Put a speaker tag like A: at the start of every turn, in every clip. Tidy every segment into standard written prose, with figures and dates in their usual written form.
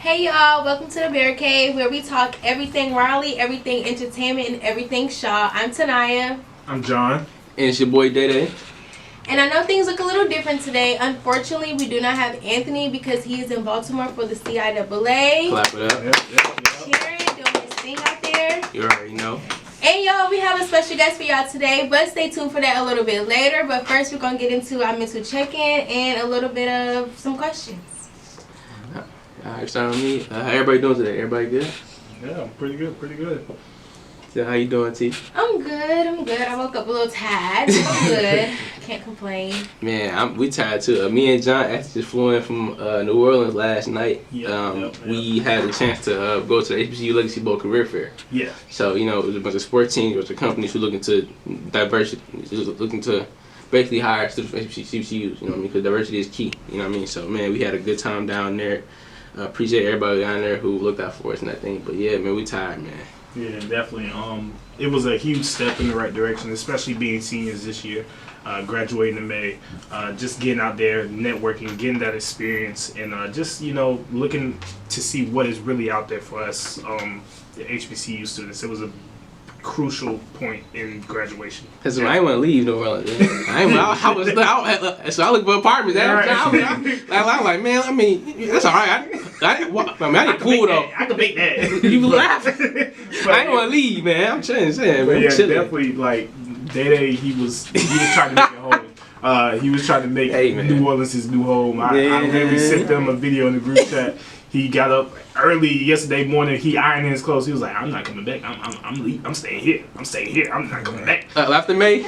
A: Hey y'all, welcome to the Bear Cave where we talk everything Raleigh, everything entertainment, and everything Shaw. I'm Tanaya.
B: I'm John.
C: And it's your boy Dede.
A: And I know things look a little different today. Unfortunately, we do not have Anthony because he is in Baltimore for the CIAA.
C: Clap it up.
A: Yep. Cheering, doing his thing out there.
C: You already know.
A: And y'all, we have a special guest for y'all today, but stay tuned for that a little bit later. But first, we're going to get into our mental check-in and a little bit of some questions.
C: Alright, starting with me. How everybody doing today? Everybody good?
B: Yeah, pretty good.
C: So how you doing, T?
A: I'm good. I woke up a little tired, but I'm good. Can't complain.
C: Man, we tired too. Me and John actually just flew in from New Orleans last night. We had a chance to go to the HBCU Legacy Bowl Career Fair.
B: Yeah.
C: So, it was a bunch of sports teams, a bunch of companies who looking to diversity, looking to basically hire students from HBCUs, you know what I mean? Because diversity is key, you know what I mean? So, man, we had a good time down there. Appreciate everybody down there who looked out for us and that thing. But yeah, man, we tired, man.
B: Yeah, definitely. It was a huge step in the right direction, especially being seniors this year, graduating in May, just getting out there, networking, getting that experience, and just looking to see what is really out there for us, the HBCU students. It was a crucial point in graduation.
C: Cause I didn't want to leave New Orleans. So I looked for apartments. I'm like, man, I mean, that's all right. I didn't cool though.
B: I could make that.
C: You laugh. I didn't want to leave, man. I'm saying, man.
B: Yeah, definitely. Like Dede, he was trying to make it home. He was trying to make New Orleans his new home. I literally sent them a video in the group chat. He got up early yesterday morning. He ironed his clothes. He was like, "I'm not coming back. I'm leaving. I'm staying here. I'm not coming back."
C: After May,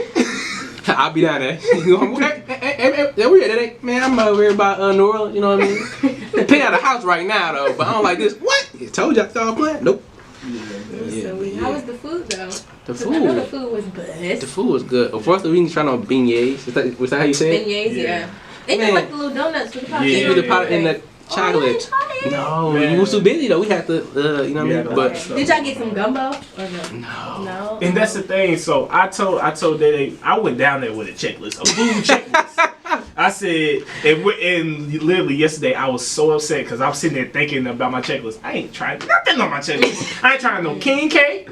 C: I'll be down there. Hey, we at that, man. I'm over here about New Orleans. You know what I mean? They pay out of the house right now though, but I don't like this. What? I told you I thought I was playing. Nope.
A: How was the food though?
C: The food.
A: I know the food was good.
C: The food was good. Unfortunately, we didn't try no beignets. Was that how you say it?
A: Beignets, yeah. They did like the little donuts with the pop.
C: Yeah, with the pot in the chocolate. No, we were too busy though. We had to, you know what I mean? But
A: did y'all get some gumbo or no?
C: No.
B: And that's the thing. So I told Dede, I went down there with a checklist, a food checklist. I said, and literally yesterday I was so upset because I'm sitting there thinking about my checklist. I ain't trying nothing on my checklist. I ain't trying no king cake.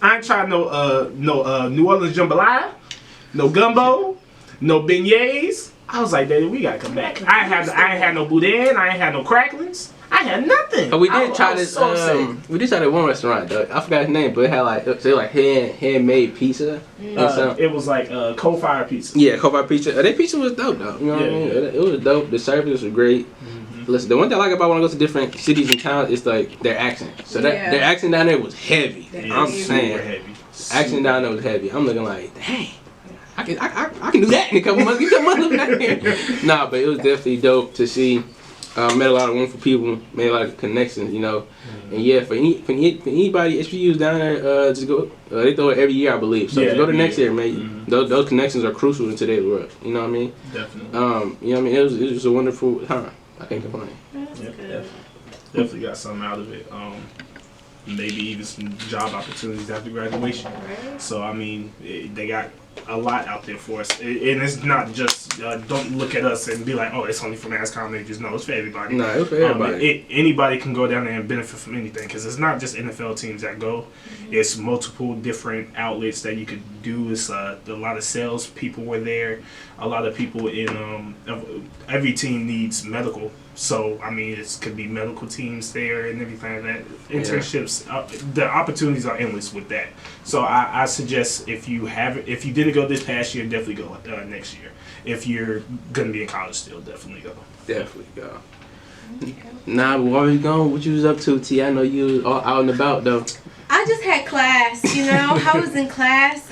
B: I ain't trying no New Orleans jambalaya, no gumbo, no beignets. I was like, Daddy, we gotta come back. I ain't had no boudin. I ain't had no cracklings. I had nothing.
C: But we did try this. We did try that one restaurant though. I forgot his name, but it had handmade pizza.
B: It was like coal-fired pizza.
C: Yeah, coal-fired pizza. Their pizza was dope though. You know what I mean? It was dope. The service was great. Listen, the one thing I like about when I go to different cities and towns is like their accent. So their accent down there was heavy. I'm saying,
B: heavy.
C: Accent down there was heavy. I'm looking like, dang. I can do that in a couple months. Get your money down here. Nah, but it was definitely dope to see. Met a lot of wonderful people. Made a lot of connections, you know. And yeah, for anybody HBCUs down there, just go. They throw it every year, I believe. So go to next year, man. Those connections are crucial in today's world. You know what I mean?
B: Definitely.
C: You know what I mean? It was a wonderful time. I can't complain.
B: Definitely got something out of it. Maybe even some job opportunities after graduation. So I mean, they got a lot out there for us, and it's not just don't look at us and be like, oh, it's only for mass comm majors. No, it's for everybody.
C: No, it's for everybody.
B: Anybody can go down there and benefit from anything because it's not just NFL teams that go. It's multiple different outlets that you could do. It's a lot of sales people were there. A lot of people in every team needs medical. So I mean, it could be medical teams there and everything like that. Internships, the opportunities are endless with that. So I suggest if you didn't go this past year, definitely go next year. If you're gonna be in college still, definitely go.
C: Definitely go. Nah, but while we going, what you was up to, T? I know you was all out and about though.
A: I just had class, you know. I was in class.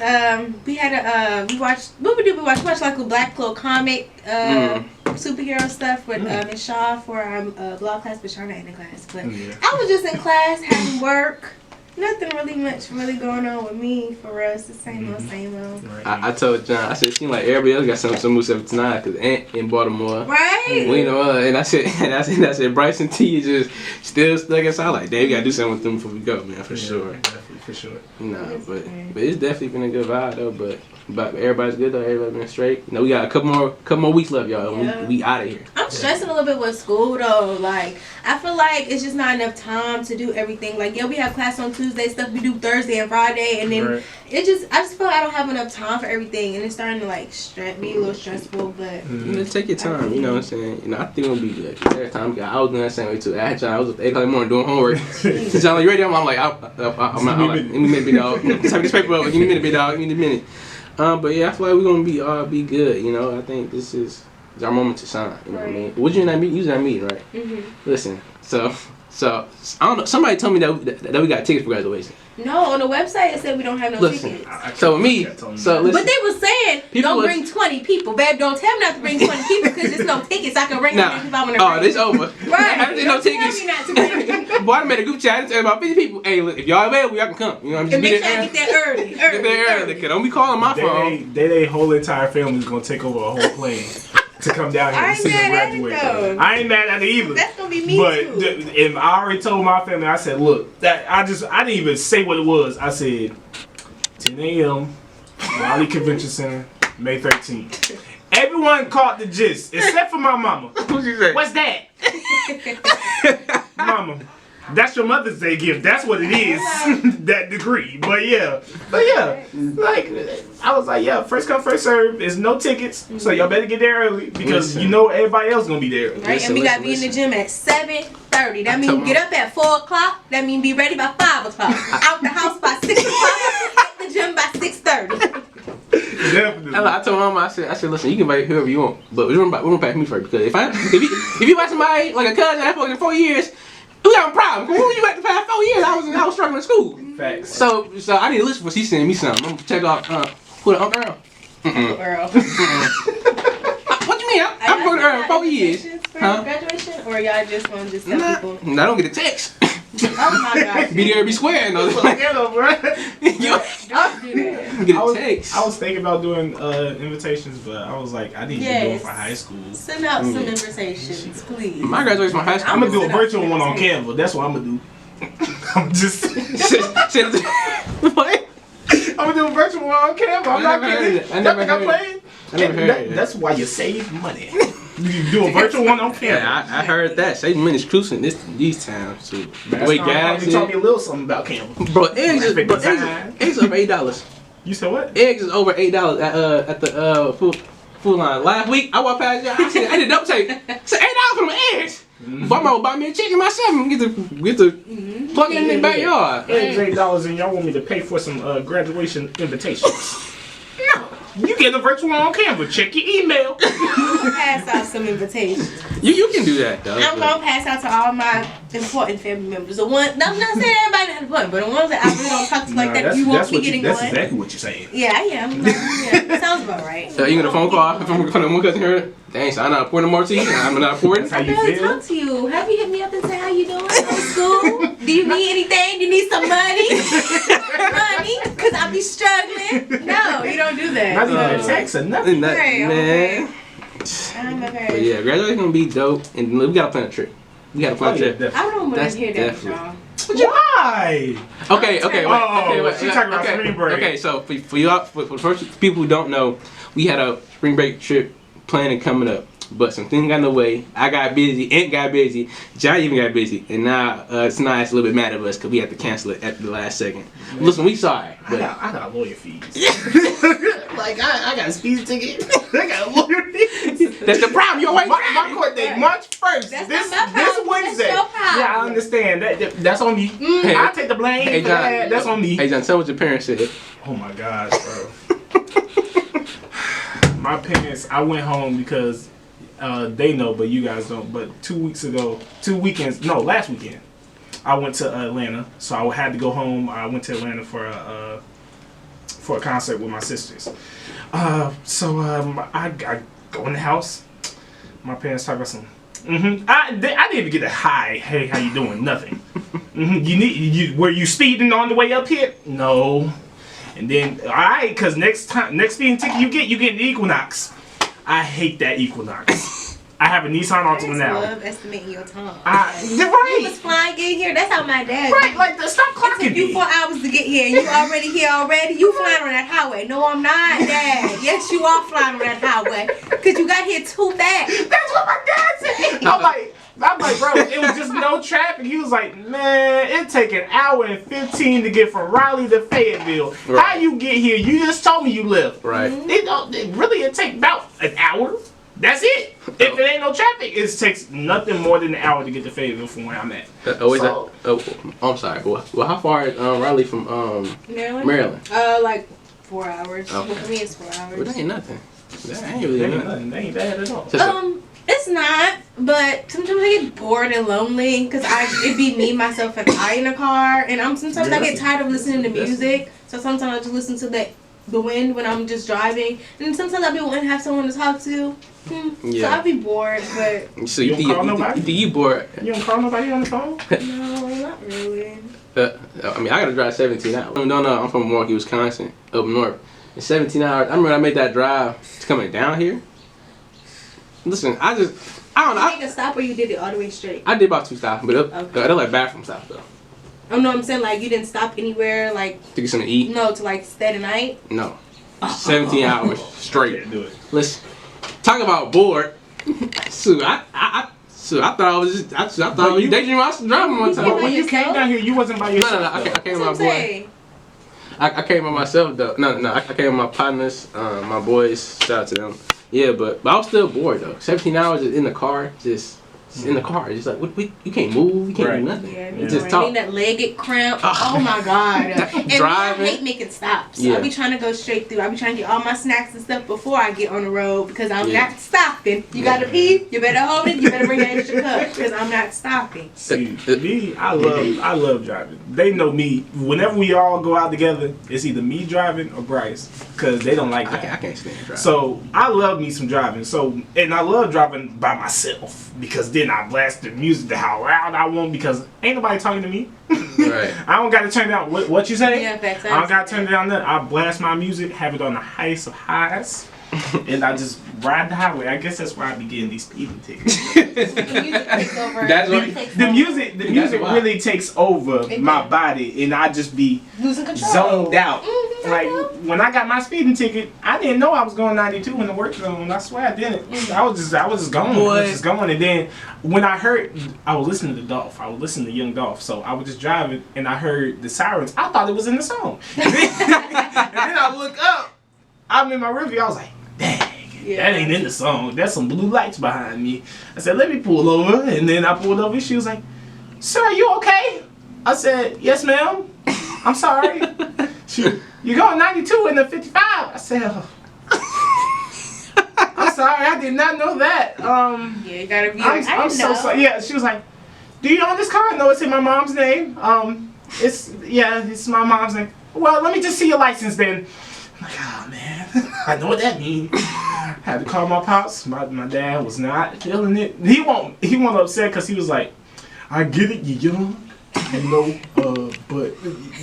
A: We had we watched. What we do? We watched like a Black Cloak comic, superhero stuff with Miss Shaw for our blog class, but Shaw not in the class. But I was just in class having work. Nothing really much going on with me for us. The same old.
C: I told John, I said, it seemed like everybody else got some move 79 because Ant in Baltimore.
A: Right.
C: We know, and I said, Bryson T is just still stuck inside. Like, Dave, we gotta do something with them before we go, man, for sure.
B: Definitely, for sure.
C: Nah, but it's definitely been a good vibe though. But But everybody's good though. Everybody's been straight. You know, we got a couple more weeks left, y'all.
A: Yeah.
C: We out of here.
A: I'm stressing a little bit with school though. Like I feel like it's just not enough time to do everything. Like we have class on Tuesday, stuff we do Thursday and Friday, and then I just feel like I don't have enough time for everything, and it's starting to like be a little stressful. But
C: you know, take your time. You know what I'm saying? You know, I think it'll be good. Every time I was doing that same way too. I was up at 8 o'clock in the morning doing homework. Since I'm like, you ready? I'm like, I'm like, give me a minute, big dog. Type this paper up. Give me a minute, big dog. Give me a minute. But yeah, I feel like we're gonna be good. You know, I think this is our moment to shine. You know what I mean? What you in that meeting? You was in that meeting, right? Mm-hmm. Listen, so I don't know. Somebody told me that we got tickets for graduation.
A: No, on the website it said we don't have no tickets.
C: So me, so listen.
A: But they were saying don't bring 20 people, babe. Don't tell me not to bring 20 people because there's no tickets. I can bring them if I want to. Oh,
C: this over.
A: Right.
C: There's no tickets.
A: Tell me not to bring.
C: Boy, I made a group chat and said about 50 people. Hey, look, if y'all available, y'all can come. You know, I'm just
A: make sure I get there early.
C: Get there early. Cause don't be calling my phone.
B: They whole entire family is gonna take over a whole plane. To come down here and see them graduate. I ain't mad at it either.
A: That's gonna be me
B: too. And I already told my family, I said, look, that I didn't even say what it was. I said 10 a.m. Raleigh Convention Center, May 13th. Everyone caught the gist, except for my mama.
C: What'd you say?
B: What's that? Mama. That's your Mother's Day gift. That's what it is. That degree. But yeah. Like I was like, yeah, first come, first serve. There's no tickets. So y'all better get there early because you know everybody else gonna be there.
A: Right, and we gotta be in the gym at 7:30. That means get up at 4 o'clock. That means be ready by 5 o'clock. Out the house by 6 o'clock. At the gym by 6:30.
B: Definitely.
C: I told Mama, I said, listen, you can invite whoever you want, but we're gonna pack me first because if you invite somebody like a cousin I fucked in 4 years. We got a problem. Who you at the past 4 years? I was struggling in school.
B: Facts.
C: So I need to listen for she sending me something. I'm gonna check out who the Uncle Earl.
A: Uncle Earl.
C: What you mean? I'm going to Earl 4 years.
A: For graduation, or y'all just want to tell people?
C: I don't get a text.
A: Oh my God.
C: Be there, be square. No,
A: Don't do that.
C: Get a text.
B: I was thinking about doing invitations, but I was like, I need to do it for high school.
A: Send out some invitations, please.
C: My graduation from high school.
B: I'm gonna do a virtual one on Canva. That's what I'm gonna do. I'm just.
C: What?
B: I'm gonna do a virtual one on Canva. I'm not kidding.
C: I never heard
B: it.
C: I never heard it.
B: That's why you save money. You do a virtual one on Canva.
C: Yeah, I heard that. Saving money is crucial in these times too. The way gas is.
B: Tell me a little something about Canva.
C: Bro, eggs is over $8.
B: You said what?
C: Eggs is over $8 at the food line. Last week I walked past y'all. I did double take. I said $8 for my eggs. But I'm gonna buy me a chicken myself and get to plug it in the backyard.
B: Eggs $8 and y'all want me to pay for some graduation invitations. No. You get a virtual one on Canva. Check your email.
A: Pass out some invitations.
C: You can do that though.
A: I'm gonna pass out to all my important family members. The one, I'm not saying everybody that's important, but the ones that I really don't talk to like that, you won't be getting one.
B: That's exactly what you're saying.
A: Yeah, I am. Yeah, sounds about right.
C: So you get a phone call from one cousin here. Dang, so I'm not important more to you. I'm not important.
B: That's how you
A: I
B: feel.
A: talk to you. Have you hit me up and say how you doing? How's school? Do you need anything? Do you need some money? Money? Cause I be struggling. No, you don't do that.
B: Not even a text or nothing.
A: Right,
C: Man.
A: okay.
C: But yeah, graduation's gonna be dope, and we gotta plan a trip. We gotta plan a trip.
A: I don't want to hear that from y'all.
B: Why?
C: Okay, wait.
B: She's talking about spring break.
C: Okay, so for y'all, for the first people who don't know, we had a spring break trip planning coming up, but some things got in the way. I got busy, Aunt got busy, John even got busy, and now tonight's a little bit mad at us because we had to cancel it at the last second. Man. Listen, we sorry.
B: I got lawyer fees. Like I got a speed ticket. I got lawyer fees.
C: That's the problem. You're waiting.
B: My court date March 1st. This Wednesday. Yeah, I understand. That's on me.
C: Hey,
B: I take the blame.
C: Hey, John,
B: that's on me.
C: Hey John, tell what your parents said.
B: Oh my gosh, bro. My parents, I went home because they know, but you guys don't. But last weekend, I went to Atlanta, so I had to go home. I went to Atlanta for a concert with my sisters. So I go in the house. My parents talk about something. I didn't even get a hi. Hey, how you doing? Nothing. Were you speeding on the way up here? No. And then, alright, cause next speeding ticket you get an Equinox. I hate that Equinox. I have a Nissan Altima now.
A: I love estimating your time.
B: Right.
A: You was flying getting here. That's how my dad.
B: Right, like stop
A: It
B: clocking
A: took you
B: me.
A: 4 hours to get here. You already here already. You flying on that highway? No, I'm not, Dad. Yes, you are flying on that highway because you got here too fast.
B: That's what my dad said. I'm like, bro, it was just no traffic. He was like, man, it take an hour and 15 to get from Raleigh to Fayetteville.
C: Right.
B: How you get here? You just told me you live.
C: Right.
B: It take about an hour. That's it. If it ain't no traffic, it takes nothing more than an hour to get to Fayetteville from where I'm at.
C: I'm sorry. Well, how far is Raleigh from Maryland?
A: Like 4 hours.
C: Okay.
A: Well, for me, it's 4 hours.
C: Well, that ain't nothing. That ain't really nothing.
B: That ain't bad at all.
A: It's not, but sometimes I get bored and lonely because it be me, myself, and I in a car, and sometimes I get tired of listening to music. So sometimes I just listen to the wind when I'm just driving, and sometimes I be wanting to have someone to talk to. So I'll be bored, but
C: so you think you bored?
B: You don't call nobody on the phone?
A: No, not really.
C: I mean, I gotta drive 17 hours. No, I'm from Milwaukee, Wisconsin, up north. In 17 hours, I remember I made that drive coming down here. Listen, I don't know.
A: Did you make a stop or you did it all the way straight?
C: I did about 2 stops, but they're like bathroom stops though.
A: Oh no, I'm saying like you didn't stop anywhere, like
C: To get something to eat?
A: no, to like stay the night.
C: No. 17 hours straight.
B: Can't do it.
C: Listen, talk about bored. I thought I was daydreaming. I was driving one time.
A: You
B: But when you came down here, you wasn't by yourself.
C: No, I came with my boy.
A: Say.
C: I came by myself though. No, I came with my partners, my boys. Shout out to them. Yeah, but I was still bored though. 17 hours in the car, just in the car. Just like you can't move, you can't do nothing.
A: Yeah,
C: You just talk.
A: that leg get cramped. Oh my god! And
C: Driving.
A: I hate making stops.
C: Yeah.
A: I be trying to go straight through. I be trying to get all my snacks and stuff before I get on the road because I'm not stopping. You gotta pee. You better hold it. You better bring an extra cup because I'm not stopping.
B: See, me, I love driving. They know me. Whenever we all go out together, it's either me driving or Bryce because they don't like that.
C: I can't stand driving.
B: So I love me some driving. And I love driving by myself because then I blast the music to how loud I want because ain't nobody talking to me.
C: Right.
B: I don't got to turn down what you say.
A: Yeah, facts.
B: I don't got to turn it down there. I blast my music, have it on the highest of highs, and I just ride the highway. I guess that's why I be getting these speeding tickets.
A: The music takes over.
C: That's
B: The music really takes over my body, and I just be
A: losing control,
B: zoned out.
A: Mm-hmm,
B: Like when I got my speeding ticket, I didn't know I was going 92 in the work zone. I swear I didn't. I was just going.
C: Boy.
B: I was just going, and then when I heard, I was listening to Dolph. I was listening to Young Dolph. So I was just driving, and I heard the sirens. I thought it was in the song. And then I look up. I'm in my review. I was like, dang. That ain't in the song. There's some blue lights behind me. I said, let me pull over. And then I pulled over. She was like, sir, are you okay? I said, yes, ma'am. I'm sorry. You're going 92 in the 55. I said, oh. I'm sorry. I did not know that.
A: Yeah, you gotta be like,
B: I'm so sorry. Yeah, she was like, do you own this car? No, it's in my mom's name. It's my mom's name. Well, let me just see your license then. I'm like, oh, man. I know what that means. Had to call my pops. My dad was not feeling it. He won't upset because he was like, I get it, you're young, but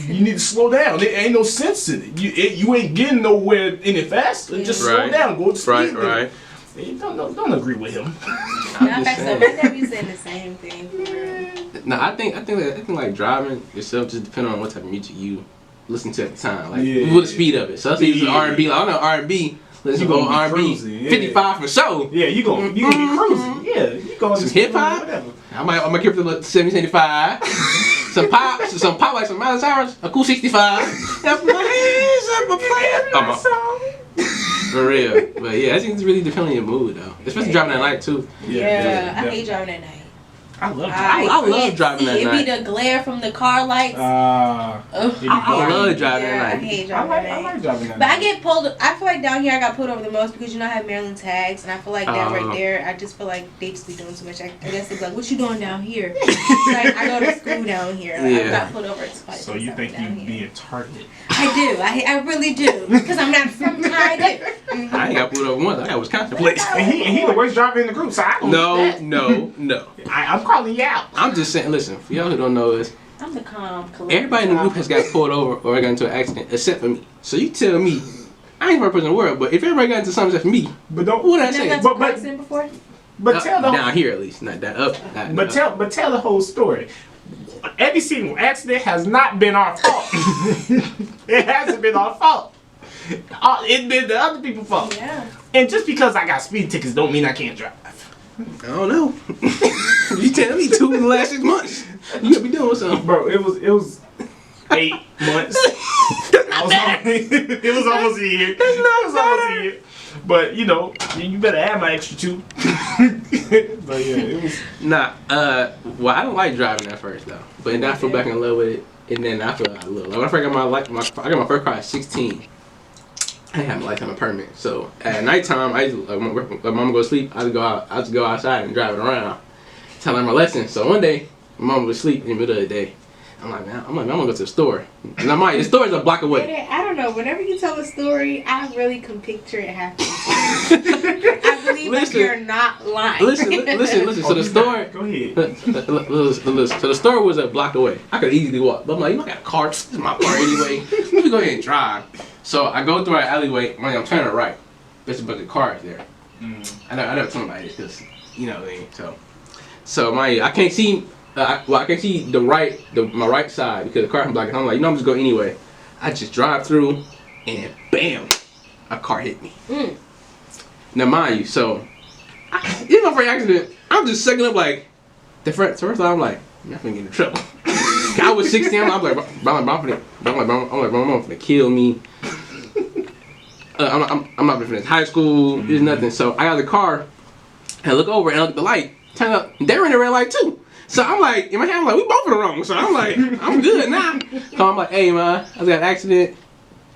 B: you need to slow down. There ain't no sense in it. You ain't getting nowhere any faster. Just slow down. Go to speed limit. Right. Don't agree with him.
A: My dad be saying the same thing.
C: No, I think like driving yourself just depends on what type of music you listen to at the time. Like with the speed of it. So let's say you R&B. Like, I know R&B. Let's go R&B. 55 for sure.
B: Yeah, you gonna be cruising. Yeah, you going
C: some hip hop. I might keep the 70-75. some pop like some Miley Cyrus. A cool 65. For real. But yeah, I think it's really depending on your mood though. Especially driving at night too.
A: Yeah, I hate driving at night.
B: I love
C: driving at night.
A: It be the glare from the car lights.
C: I love driving at night.
A: I hate driving at night.
B: I like driving at night.
A: But I get pulled. I feel like down here I got pulled over the most because I have Maryland tags, and I feel like that right there. I just feel like they just be doing too much. I guess they're like, "What you doing down here?" Like I go to school down here. Like, I got pulled over twice.
B: So you think you being targeted?
A: I do. I really do because I'm not from Target.
C: I ain't got pulled over once. I got Wisconsin plates.
B: And he the worst driver in the group. So I don't
C: No.
B: I'm calling you out.
C: I'm just saying, listen, for y'all who don't know this,
A: I'm the calm, collected.
C: Everybody in the group has got pulled over or got into an accident except for me. So you tell me, I ain't the first person in the world, but if everybody got into something except for me,
B: but don't
C: what I say?
A: But before?
B: But tell the
C: down here at least, not that up.
B: But tell the whole story. Every single accident has not been our fault. It hasn't been our fault. It's been the other people's fault.
A: Yeah.
B: And just because I got speed tickets don't mean I can't drive.
C: I don't know. You tell me 2 in the last 6 months. You gotta be doing something.
B: Bro, it was 8 months. It was almost a year.
C: That's not
B: It was almost a year. But you know, you better add my extra 2. But yeah, it was.
C: Nah, well, I don't like driving at first though, but then I fell back in love with it, and then I fell out of love. Like when I first got I got my first car at 16. I didn't have a lifetime permit, so at nighttime, I used to, like mama go to sleep. I just go outside and drive it around, till I learn my lesson. So one day, my mama would sleep in the middle of the day. I'm like, I'm gonna go to the store. And the store is a block away.
A: I don't know. Whenever you tell a story, I really can picture it happening. I believe that you're not lying.
C: Listen. So the store.
B: Go ahead.
C: So the store was a block away. I could easily walk, but I'm like, I got a car. This is my car anyway. Let me go ahead and drive. So I go through an alleyway. I'm turning right. There's a bunch of cars there. I never told nobody this because you know what I mean. So I can't see. I can see my right side because the car is blocking. I'm like, I'm just going anyway. I just drive through, and bam, a car hit me. Now, mind you, so it's my first accident. I'm just sucking up like the first time. I'm like, I'm not gonna get in trouble. I was 16. I'm like, my mom gonna kill me. I'm not gonna finish high school. There's nothing. So I got the car, and I look over and I look at the light. Turn up, they're in the red light too. So I'm like, in my head, I'm like, we both in the wrong. So I'm like, I'm good now. So I'm like, hey, man, I just got an accident.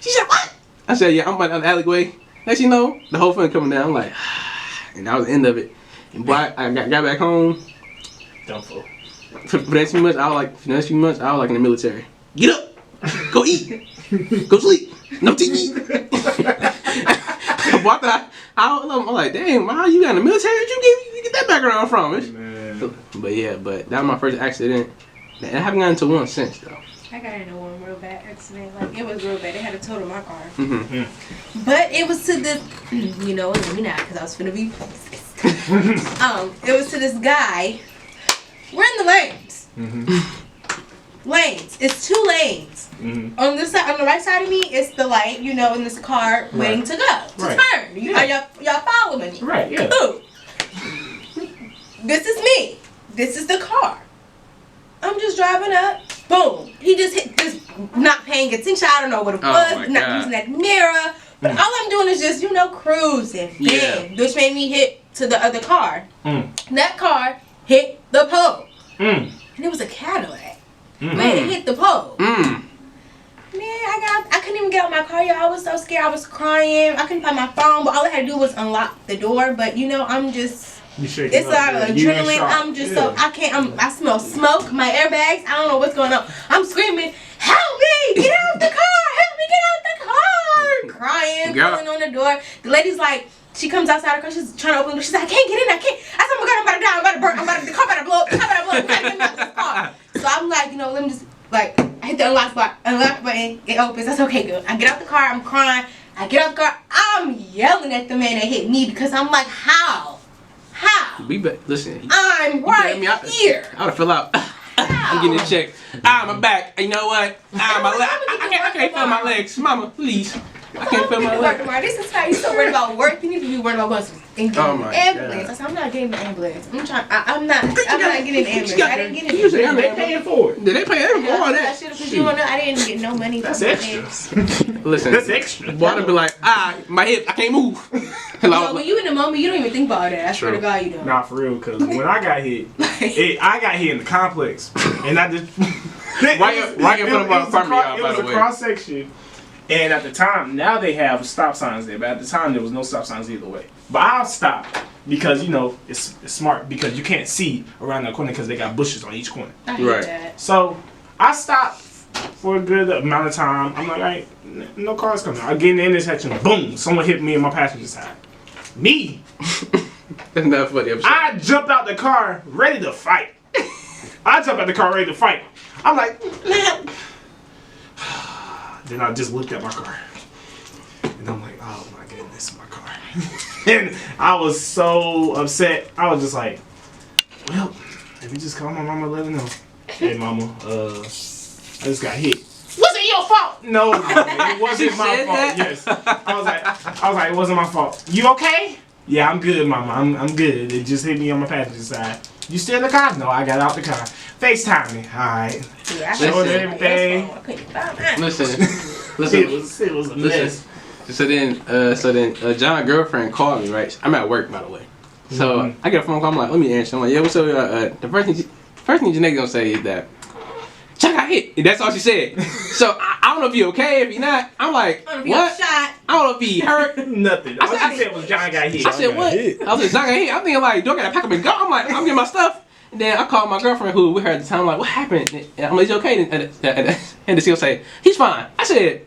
C: She said, what? I said, yeah, I'm about to the alleyway. Next you know, the whole thing coming down. I'm like, and that was the end of it. And boy, I got back home.
B: Dumbful.
C: For the next few months, I was like in the military. Get up, go eat, go sleep, no TV. I'm like, dang, man, you got in the military? Where'd you get that background from? But yeah, that was my first accident. And I haven't gotten into one since though.
A: I got into one real bad accident. Like it was real bad. They had to total my car.
C: Mm-hmm.
A: But it was to this, you know, let me not, because I was finna be. It was to this guy. We're in the lanes. Lanes. It's 2 lanes. On this side, on the right side of me, it's the light. You know, in this car waiting to go to turn. Y'all following me?
B: Right. Yeah.
A: Boom. This is me. This is the car. I'm just driving up. Boom. He just hit this, not paying attention. I don't know what it was. Not using that mirror. But all I'm doing is just, cruising. Bang. Yeah. Which made me hit to the other car. That car hit the pole. And it was a Cadillac. Man, it hit the pole. Man, I couldn't even get out my car, y'all. I was so scared. I was crying. I couldn't find my phone. But all I had to do was unlock the door. But, I'm just... It's like adrenaline. I'm just I smell smoke. My airbags. I don't know what's going on. I'm screaming, help me! Get out the car! Help me get out the car! Crying, pulling on the door. The lady's like, she comes outside her car. She's trying to open the door. She's like, I can't get in. I can't. I said, oh my God, I'm about to die. I'm about to burn. The car about to blow up. The car about to blow up. We gotta get me out this car. So I'm like, let me just I hit the unlock button. It opens. That's okay, good. I get out the car. I'm crying. I get out the car. I'm yelling at the man that hit me because I'm like, how?
C: Listen.
A: I'm right here.
C: I would fill out. I'm getting a check. My back. You know what? My leg. I can't feel my legs. Mama, please. I can't feel my legs.
A: This is how you so worried about work. You need to be worried about going to ambulance. I said, I'm not getting the ambulance. I'm not getting the ambulance. I didn't get it.
B: They paying for it.
C: Did they pay for all that?
A: I didn't get no money.
B: That's extra.
C: Listen. That's extra. Boy, I'd be like, my hip, I can't move.
A: When you in the moment, you don't even think about that. I swear to God, you don't.
B: Nah, for real, because when I got hit, I got hit in the complex, and I just
C: right in front of our apartment.
B: It was a cross section, and at the time, now they have stop signs there, but at the time there was no stop signs either way. But I'll stop because it's smart because you can't see around the corner because they got bushes on each corner.
A: I hate that.
B: So I stopped for a good amount of time. I'm like, no cars coming. I get in the intersection, boom, someone hit me in my passenger side. Me.
C: That's not funny.
B: I jump out the car ready to fight. I'm like, man. Then I just looked at my car. And I'm like, oh my goodness, my car. And I was so upset. I was just like, well, if you just call my mama, let her know. Hey, mama, I just got hit. Was it your fault? No, it wasn't my fault. Yes. I was like, it wasn't my fault. You okay? Yeah, I'm good, mama. I'm good. It just hit me on my passenger side. You still in the car? No, I got out the car. FaceTime me. Alright.
A: Yeah, I
B: showed her everything.
C: Listen.
B: It was a mess.
C: So then, John's girlfriend called me, right? I'm at work, by the way. So I get a phone call. I'm like, let me answer. I'm like, yeah, what's up? The first thing Janae gonna say is that John got hit. And that's all she said. So I don't know if he okay. If he not, I'm like, what? I don't know if he hurt.
B: Nothing. All she said was John got hit.
C: I said, what? I was like, John got hit. I'm thinking like, do I gotta pack up and go? I'm like, I'm getting my stuff. And then I called my girlfriend who was with her at the time. I'm like, what happened? And I'm like, is he okay? And she'll say, he's fine. I said,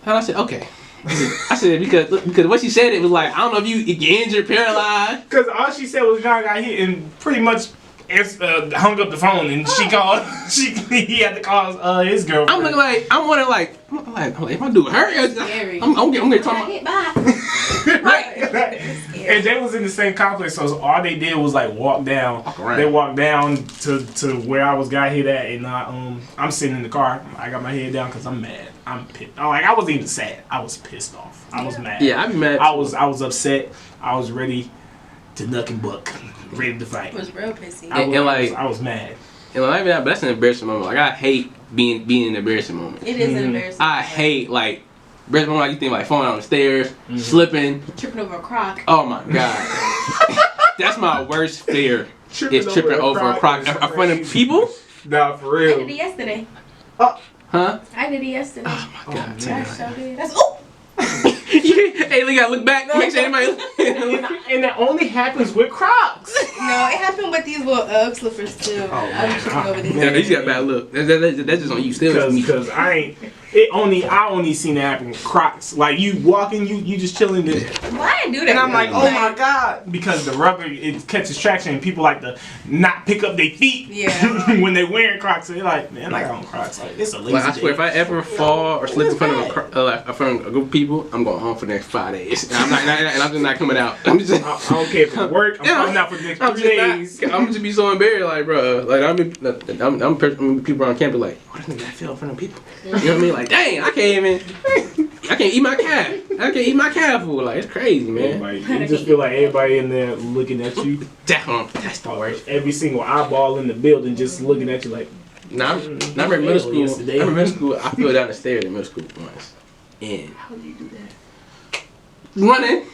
C: okay. I said because what she said, it was like, I don't know if you injured, paralyzed.
B: Because all she said was John got hit and pretty much hung up the phone and she called. He had to call his girlfriend.
C: I'm looking like, I'm wondering like if I do hurt, I'm gonna talk about.
B: Right. And they was in the same complex, so all they did was like walk down. They walked down to where I got hit at, and I'm sitting in the car. I got my head down because I'm mad. I'm pissed. I wasn't even sad. I was pissed off. I was mad.
C: Yeah, I'd be mad.
B: I was upset. I was ready to knuck and buck, ready to fight.
A: It was real pissy.
B: I was mad.
C: And like that, but that's an embarrassing moment. Like I hate being in an embarrassing moment.
A: It is an embarrassing moment.
C: I hate like embarrassing moment. Like you think like falling down the stairs, slipping,
A: tripping over a crock.
C: Oh my god, that's my worst fear. Tripping over a crock in front of people.
B: Nah, for real.
A: I did it yesterday.
C: Huh?
A: I did it yesterday.
C: Oh my god.
A: I so did. That's
C: Hey, we gotta look back. Make sure anybody.
B: And that only happens with Crocs.
A: No, it happened with these little UGG slippers too. I was tripping over these.
C: Yeah, these got bad look. That's just on you still.
B: Because I only seen it happen with Crocs. Like you walking, you just chilling there.
A: Why I do that?
B: And I'm like, oh my god, because the rubber it catches traction and people like to not pick up their feet.
A: Yeah.
B: When they wearing Crocs, they're like, man, I got on Crocs. Like it's a lazy
C: I swear,
B: day.
C: if I ever fall or slip in front of a group of people, I'm going home for the next 5 days. And I'm just not coming out. I
B: don't care if it's work. I'm coming out for the next 3 days.
C: I'm just be so embarrassed, like, bro. Like I'm people on campus like, what does that feel in front of people? You know what I mean? Like, dang, I can't eat my calf. I can't eat my calf food. Like, it's crazy, man.
B: You just feel like everybody in there looking at you.
C: That's the worst.
B: Every single eyeball in the building just looking at you like.
C: I remember middle school. I fell down the stairs in middle school once. And how do you do that? Running.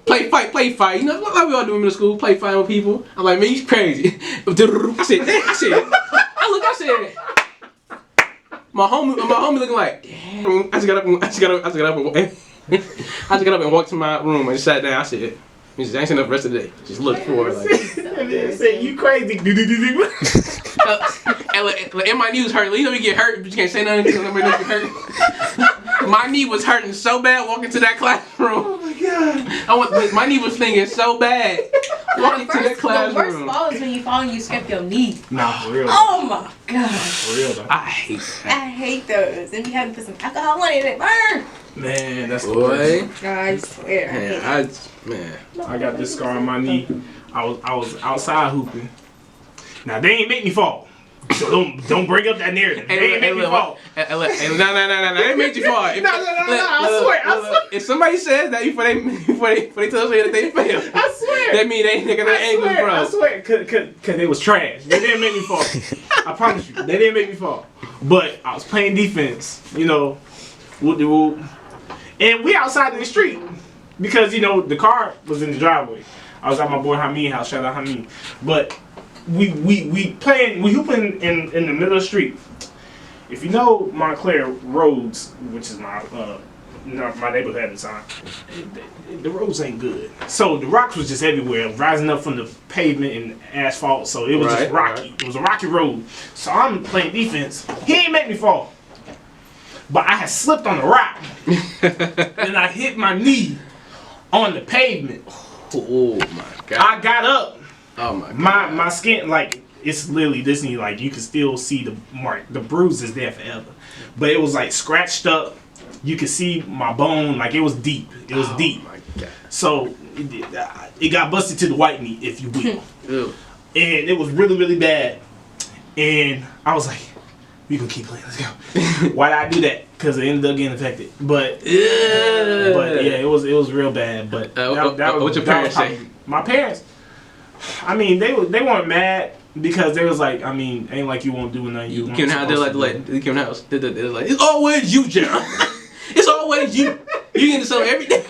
C: Play fight. You know, like we all do in middle school, play fight with people. I'm like, man, you crazy. I said, my homie looking like, damn. I just got up and walked to my room and sat down. I said, Mrs. I ain't seen enough the rest of the day. Just look for it. Like,
B: say you crazy.
C: And my knee was hurting. You know you get hurt, but you can't say nothing because nobody knows you hurt. My knee was hurting so bad walking to that classroom.
B: Oh my god.
C: My knee was stinging so bad walking to that classroom.
A: The worst fall is when you fall and you scrape your knee.
B: Nah, for real.
A: Oh my god.
B: For real though.
C: I hate that.
A: I hate those. And you have to put some alcohol on it and it burn.
B: Man, that's
C: boy.
A: I swear.
B: I got this scar on my knee. I was outside hooping. Now they ain't make me fall. So don't bring up that narrative. They ain't make me fall.
C: No, they made you fall.
B: No, I swear.
C: If somebody says that before they tell us that they failed,
B: I swear.
C: That mean they nigga their ankles broke.
B: I swear, cause they was trash. They didn't make me fall. I promise you, they didn't make me fall. But I was playing defense, you know, whoop-de-whoop. And we outside in the street because you know the car was in the driveway. I was at my boy Hamid house. Shout out Hamid. But we hooping in the middle of the street. If you know Montclair roads, which is my neighborhood at the time, the roads ain't good. So the rocks was just everywhere, rising up from the pavement and asphalt. So it was just rocky. Right. It was a rocky road. So I'm playing defense. He ain't make me fall, but I had slipped on the rock and I hit my knee on the pavement.
C: Oh my god!
B: I got up.
C: Oh my god!
B: My skin, like, it's literally this knee, like you can still see the mark. The bruise is there forever, but it was like scratched up. you could see my bone, like it was deep. It was deep.
C: My God.
B: So it got busted to the white meat, if you will.
C: Ew.
B: And it was really, really bad. And I was like, we gonna keep playing, let's go. Why did I do that? Because it ended up getting infected. But yeah, it was real bad. But
C: what your parents say?
B: My parents, I mean, they weren't mad because they was like, I mean, ain't like you won't do nothing.
C: You came out there like it's always you, John. It's always you. You get into something every day.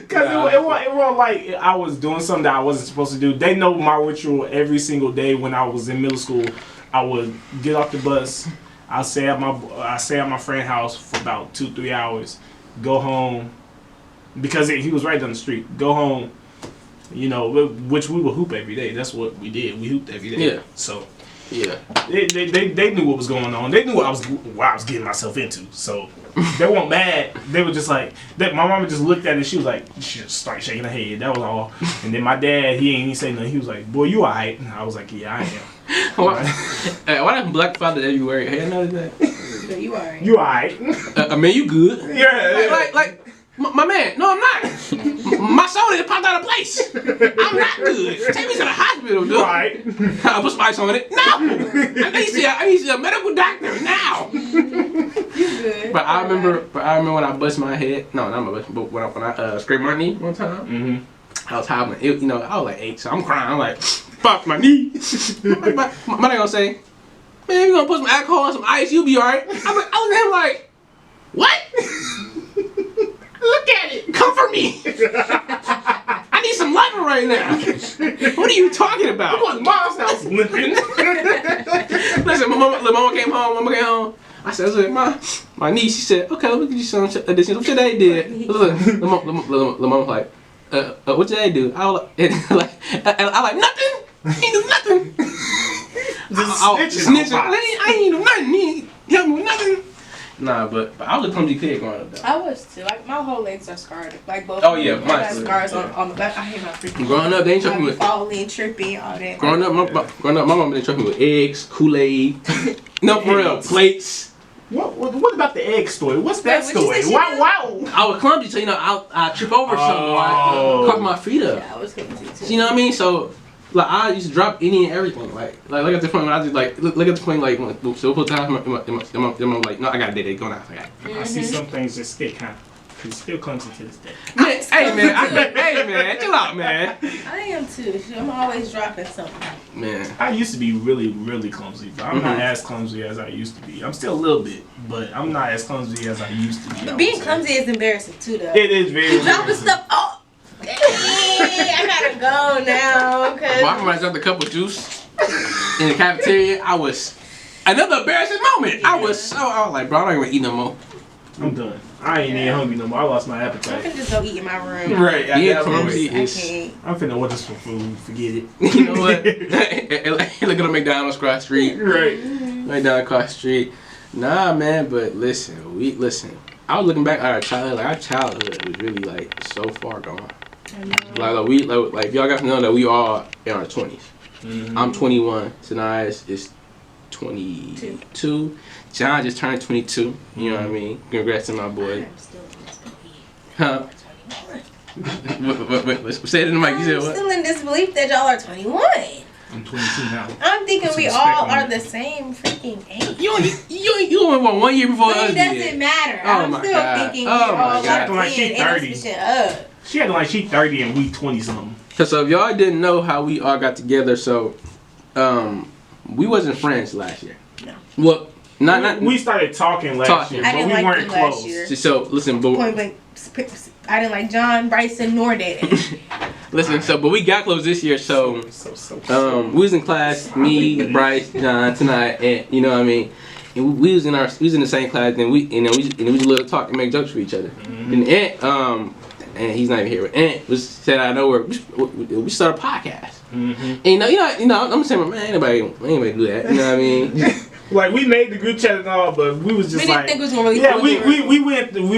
B: Because it wasn't like I was doing something that I wasn't supposed to do. They know my ritual every single day. When I was in middle school, I would get off the bus. I'll stay at my friend's house for about 2-3 hours. Go home because he was right down the street. Go home, you know, which we would hoop every day. That's what we did. We hooped every day.
C: Yeah.
B: So
C: yeah,
B: they knew what was going on. They knew what I was getting myself into. So they weren't mad. They were just like that. My mama just looked at it. She was like, she just started shaking her head. That was all. And then my dad, he ain't even say nothing. He was like, "Boy, you alright?" And I was like, "Yeah, I am."
C: Why that Black Father everywhere? Hey, I know that.
A: Yeah, you alright.
B: You alright?
C: I mean, you good?
B: Yeah.
C: Like my man. No, I'm not. My soul just popped out of place. I'm not good. Take me to the hospital, dude.
B: You alright?
C: I'll put some ice on it. No. I need to see a medical doctor now.
A: You good.
C: But I remember when I bust my head. No, not my bust. But when I scraped my knee one time.
B: Mm-hmm.
C: I was hobbling. I was like 8, so I'm crying. I'm like, fuck my knee. my nigga gonna say, man, you gonna put some alcohol and some ice, you'll be alright. I look at him like, what? Look at it. Comfort me. I need some loving right now. What are you talking about?
B: I was mom's house limping.
C: Listen, mama came home. I said, look, my niece, she said, okay, let me get you some what your daddy did. Look, the mom was like, what your daddy do? I was like, nothing. He do nothing. Snitching. I ain't do nothing. He helped me with nothing. Nah, but I was a clumsy kid growing up though.
A: I was too. Like my whole legs are scarred. Like both.
C: Oh yeah,
A: I got scars on the back. I hate my freaking.
C: Growing up, they ain't trust me with
A: falling, tripping, all that.
C: Growing up, my mom didn't trust me with eggs, Kool-Aid. No, for real, plates.
B: What about the egg story? What's that story? Wow.
C: I was clumsy, so I trip over something or I caught my feet up.
A: Yeah, I was clumsy too.
C: You know what I mean? So like I used to drop any and everything. Like look at the point when I just like look at the point like when so put time I'm like no I got a day going out.
B: I see some things that stick, huh? He's still clumsy to this day.
C: Hey man, chill out, man.
A: I am too. I'm always dropping something.
C: Man,
B: I used to be really, really clumsy, but I'm not as clumsy as I used to be. I'm still a little bit, but I'm not as clumsy as I used to be.
A: But being clumsy is embarrassing too, though.
B: It is very.
A: Dropping stuff. Oh, I gotta go now.
C: Well, I remember I dropped a cup of juice in the cafeteria. I was another embarrassing moment. Yeah. I was like, bro, I don't even eat no more.
B: I'm done. I ain't even hungry no more. I lost my
A: I
B: appetite.
A: can just go eat in my room.
B: Right.
C: Yeah, clumsy
A: I
C: is.
A: can't.
B: I'm finna order some food. Forget it.
C: You know what? Look at the McDonald's cross street.
B: Right.
C: McDonald's cross street. Nah, man. But listen. I was looking back at our childhood. Like our childhood was really like so far gone. Like y'all got to know that we all in our 20s. Mm-hmm. I'm 21. Tonight is 22. John just turned 22. You know what I mean? Congrats to my boy. Huh? Say it in the mic. You said what?
A: I'm still in disbelief that y'all are 21.
B: I'm 22 now.
A: I'm thinking we all are the same freaking age.
C: You only want 1 year before us.
A: It doesn't matter.
C: Oh
A: I'm
C: my
A: still
C: God.
A: thinking
C: Oh
A: we all
C: my God.
A: locked
B: Like
A: in
B: she
A: and
B: 30.
A: switching up.
B: She acting like she 30 and we 20 something.
C: So if y'all didn't know how we all got together, so we wasn't friends last year.
A: No.
C: Well,
B: we started talking last year, but we weren't close.
C: So listen, but
A: Point blank, I didn't like John, Bryson, nor Daddy.
C: listen, but we got close this year. So we was in class, me, Bryce, John, tonight, and you know what I mean. And we was in the same class, and we just little talk and make jokes for each other. Mm-hmm. And Ant, and he's not even here, but Ant said out of nowhere, we start a podcast. Mm-hmm. And I'm saying, man, ain't nobody do that. You know what I mean?
B: Like we made the group chat and all, but we was just
A: didn't think it was gonna really.
B: Yeah, we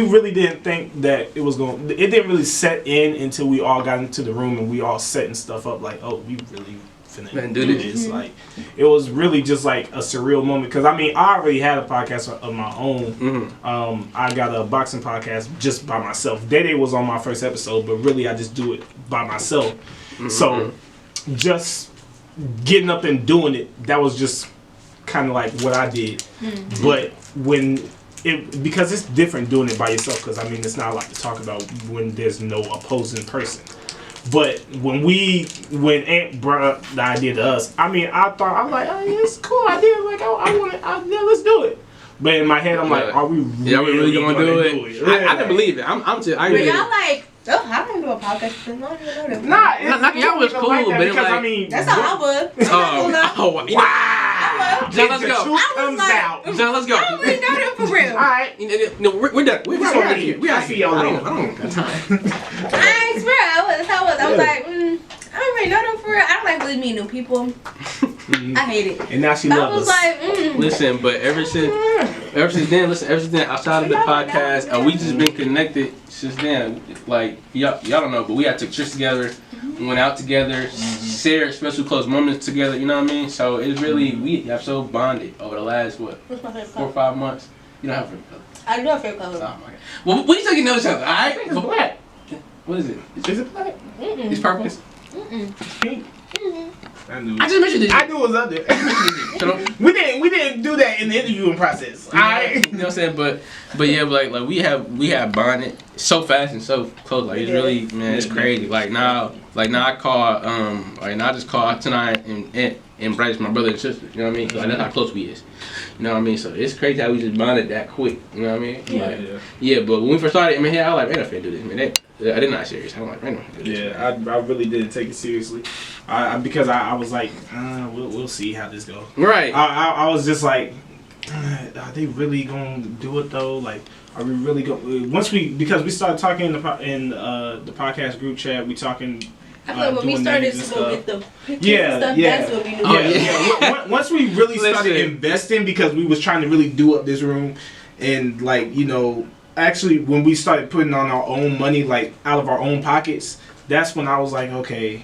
B: really didn't think that it was going. It didn't really set in until we all got into the room and we all setting stuff up. Like, oh, we really finna
C: Man,
B: do
C: do
B: this. Like, it was really just like a surreal moment. Because, I mean, I already had a podcast of my own. I got a boxing podcast just by myself. Day was on my first episode, but really I just do it by myself. So, just getting up and doing it, that was just kind of like what I did. But because it's different doing it by yourself, because I mean it's not a lot to talk about when there's no opposing person. But when Aunt brought up the idea to us, I mean I was like, oh yeah, it's a cool idea. Like I want it. Yeah, let's do it. But in my head I'm like, are we really gonna do it?
C: I can believe it. I'm just.
A: But y'all like, oh, I don't do a podcast. I don't even know them.
B: Nah,
C: y'all was cool,
B: like that,
C: but
B: because
C: like,
B: I mean
A: that's how I was.
C: Wow. John, let's go.
B: Comes out.
C: John, let's go.
A: I don't really know them for real.
B: Alright.
C: No, we're done. We're out of here.
B: I see y'all later.
C: I don't got time.
A: I swear, that's how I was. I was like, I don't really know them for real. I don't like really meet new people. I hate it.
B: And now she
A: I
B: loves
A: was
B: us.
A: like,
C: Listen, but ever since then, outside of the podcast, we just been connected since then. Like y'all don't know, but we had took trips together, went out together, shared special close moments together. You know what I mean? So it's really we have so bonded over the last
A: what's my favorite
C: 4 or
A: color?
C: 5 months. You don't have a favorite color.
A: I do have a favorite color.
C: Oh my god. Well, we still get to know each other. All right.
B: It's black.
C: What is it?
B: Is it black?
C: It's purple.
B: Pink. I knew.
C: I just mentioned it.
B: I knew it was up there. we didn't do that in the interviewing process. Alright.
C: You know what I'm saying? But yeah, like we have bonded so fast and so close. Like it's really, man, it's crazy. Like now I call I just call tonight and embrace my brother and sister. You know what I mean? Like that's how close we is. You know what I mean? So it's crazy how we just bonded that quick. You know what I mean? Yeah. But when we first started, I mean, I was like, man, I can't do this, man. I did not serious. I'm like, man, I do this.
B: I really didn't take it seriously. Because I was like, we'll see how this goes.
C: Right.
B: I was just like, are they really gonna do it though? Like, are we really going? Because we started talking in the podcast group chat, we talking.
A: I feel like when we started to go get the pictures and stuff, that's what we knew.
B: Once we really started investing, because we was trying to really do up this room, and like actually when we started putting on our own money, like out of our own pockets, that's when I was like, okay,